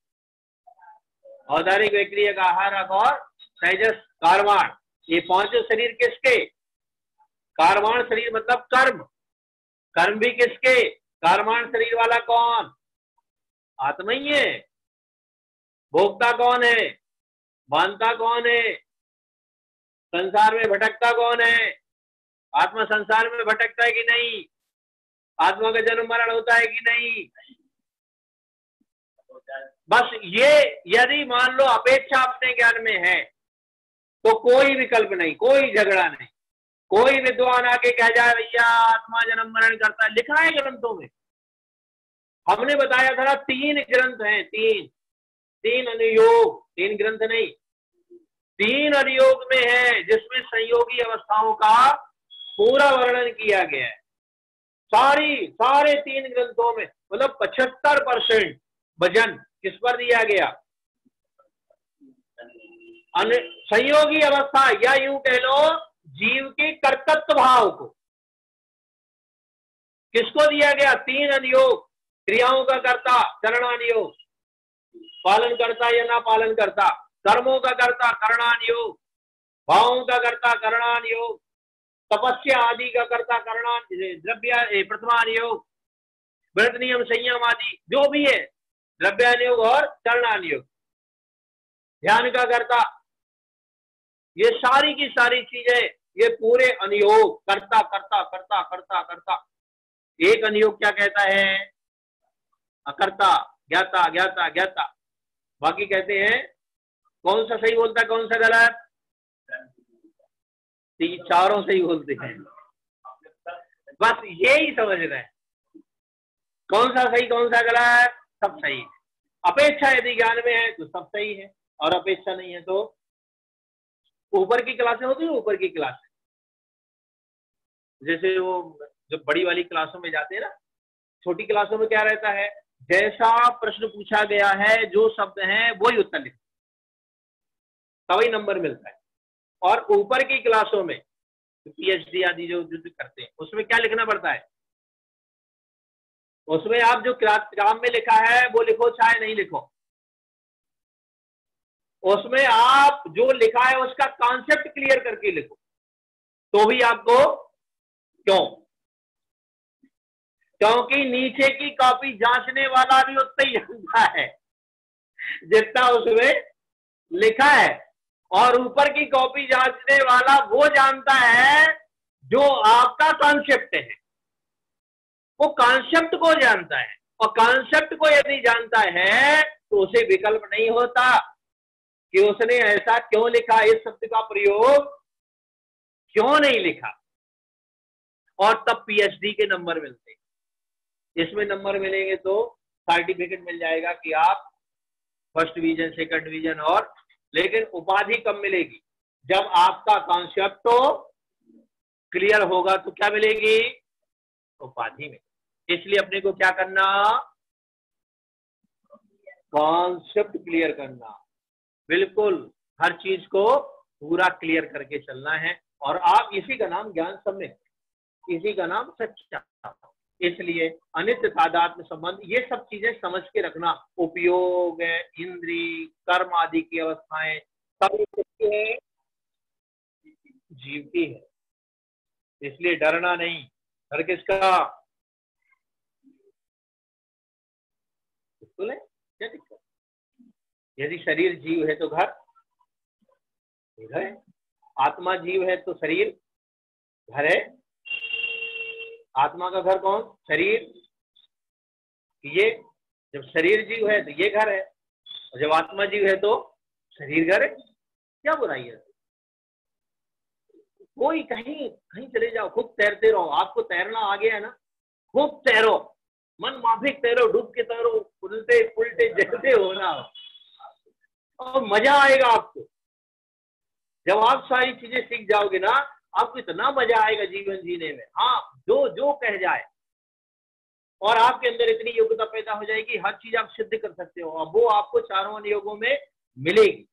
औदारिक, वैक्रियक, आहारक और तेजस कारवाण, ये पांचों शरीर किसके, कारवाण शरीर मतलब कर्म, कर्म भी किसके, कारवाण शरीर वाला कौन, आत्मा ही है। भोगता कौन है, बांधता कौन है, संसार में भटकता कौन है, आत्मा संसार में भटकता है कि नहीं, आत्मा का जन्म मरण होता है कि नहीं। बस ये यदि मान लो अपेक्षा अपने ज्ञान में है तो कोई विकल्प नहीं, कोई झगड़ा नहीं, कोई विद्वान आके कह जाए भैया आत्मा जन्म मरण करता है, लिखा है ग्रंथों में। हमने बताया था 3 ग्रंथ हैं, तीन अनुयोग, 3 ग्रंथ नहीं, 3 अनुयोग में है, जिसमें संयोगी अवस्थाओं का पूरा वर्णन किया गया है। सारे 3 ग्रंथों में, मतलब 75% वजन किस पर दिया गया, संयोगी अवस्था, या यूं कह लो जीव के कर्तृत्व भाव को किसको दिया गया, 3 अनुयोग, क्रियाओं का कर्ता करणानुयोग, पालन करता या ना पालन करता, कर्मों का कर्ता करणानुयोग, भावों का कर्ता करणानुयोग, तपस्या आदि का कर्ता करणान द्रव्य प्रथमानुयोग, व्रत नियम संयम आदि जो भी है द्रव्यानुयोग और करणानुयोग, ध्यान का कर्ता, ये सारी की सारी चीजें, ये पूरे अनुयोग कर्ता कर्ता कर्ता कर्ता कर्ता। एक अनुयोग क्या कहता है, अकर्ता, ज्ञाता ज्ञाता ज्ञाता, बाकी कहते हैं कौन सा सही बोलता है कौन सा गलत, चारों सही बोलते हैं। बस यही समझ रहे हैं, कौन सा सही कौन सा गलत, सब सही है। अपेक्षा यदि ज्ञान में है तो सब सही है, और अपेक्षा नहीं है तो ऊपर की क्लासें होती है, ऊपर की क्लासें जैसे वो जब बड़ी वाली क्लासों में जाते हैं ना, छोटी क्लासों में क्या रहता है, जैसा प्रश्न पूछा गया है, जो शब्द है वही उत्तर लिखो, तभी नंबर मिलता है। और ऊपर की क्लासों में पीएचडी आदि जो करते हैं उसमें क्या लिखना पड़ता है, उसमें आप जो काम में लिखा है वो लिखो चाहे नहीं लिखो, उसमें आप जो लिखा है उसका कॉन्सेप्ट क्लियर करके लिखो तो भी आपको, क्यों? क्योंकि नीचे की कॉपी जांचने वाला भी उतना ही जानता है जितना उसमें लिखा है, और ऊपर की कॉपी जांचने वाला वो जानता है जो आपका कॉन्सेप्ट है, वो कॉन्सेप्ट को जानता है, और कॉन्सेप्ट को यदि जानता है तो उसे विकल्प नहीं होता कि उसने ऐसा क्यों लिखा, इस शब्द का प्रयोग क्यों नहीं लिखा, और तब पीएचडी के नंबर मिलते हैं। इसमें नंबर मिलेंगे तो सर्टिफिकेट मिल जाएगा कि आप फर्स्ट डिवीजन, सेकंड डिवीजन, और लेकिन उपाधि कब मिलेगी? जब आपका कॉन्सेप्ट तो क्लियर होगा तो क्या मिलेगी? उपाधि में। इसलिए अपने को क्या करना? कॉन्सेप्ट क्लियर करना, बिल्कुल हर चीज को पूरा क्लियर करके चलना है, और आप इसी का नाम ज्ञान सम्यक, इसी का नाम सच्चा। इसलिए अनित्य तादात्म्य संबंध, ये सब चीजें समझ के रखना। उपयोग, इंद्री, कर्म आदि की अवस्थाएं सब किसकी है? जीव की है। इसलिए डरना नहीं। डर किसका? बिल्कुल है, क्या दिक्कत? यदि शरीर जीव है तो घर है, आत्मा जीव है तो शरीर घर है। आत्मा का घर कौन? शरीर। ये जब शरीर जीव है तो ये घर है, और जब आत्मा जीव है तो शरीर घर है। क्या बुराई है? कोई कहीं कहीं चले जाओ, खूब तैरते रहो। आपको तैरना आ गया है ना, खूब तैरो, मन माफिक तैरो, डूब के तैरो, उल्टे पुलटे जैसे होना, और मजा आएगा आपको। जब आप सारी चीजें सीख जाओगे ना, आपको इतना मजा आएगा जीवन जीने में। हाँ, जो जो कह जाए, और आपके अंदर इतनी योग्यता पैदा हो जाएगी, हर चीज आप सिद्ध कर सकते हो, और वो आपको चारों अनुयोगों में मिलेगी।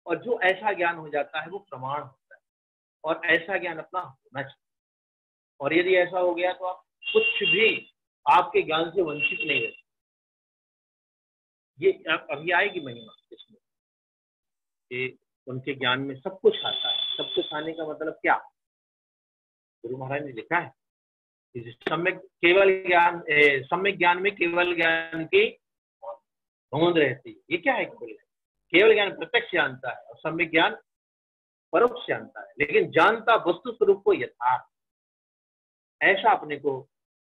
और जो ऐसा ज्ञान हो जाता है वो प्रमाण होता है, और ऐसा ज्ञान अपना होना चाहिए। और यदि ऐसा हो गया तो आप कुछ भी आपके ज्ञान से वंचित नहीं रहते। ये अभी आएगी महिमा इसमें कि उनके ज्ञान में सब कुछ आता है। सब कुछ आने का मतलब क्या? गुरु महाराज ने लिखा है कि सम्यक केवल ज्ञान, सम्यक ज्ञान में केवल ज्ञान की होंद रहती है। ये क्या है? केवल ज्ञान प्रत्यक्ष जानता है, और सम्यक ज्ञान परोक्ष जानता है, लेकिन जानता वस्तु स्वरूप को यथार्थ। ऐसा अपने को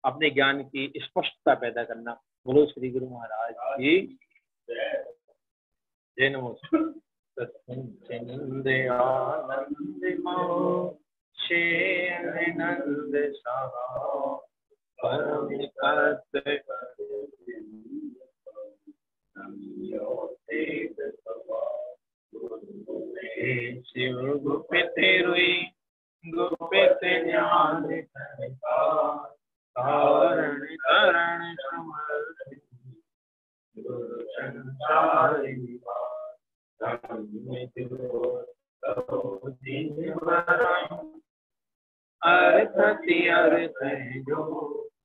अपने ज्ञान की स्पष्टता पैदा करना। बोलो श्री गुरु महाराज की जय। नमो। सत्संग आनंद नंद शिव गुप्त रुई गुप्त ज्ञान कारण करण समर्थ गुरु संसारी अर्थ अर्थ जो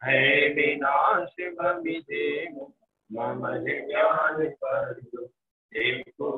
है विनाश भविदे मम ज्ञान पर देखो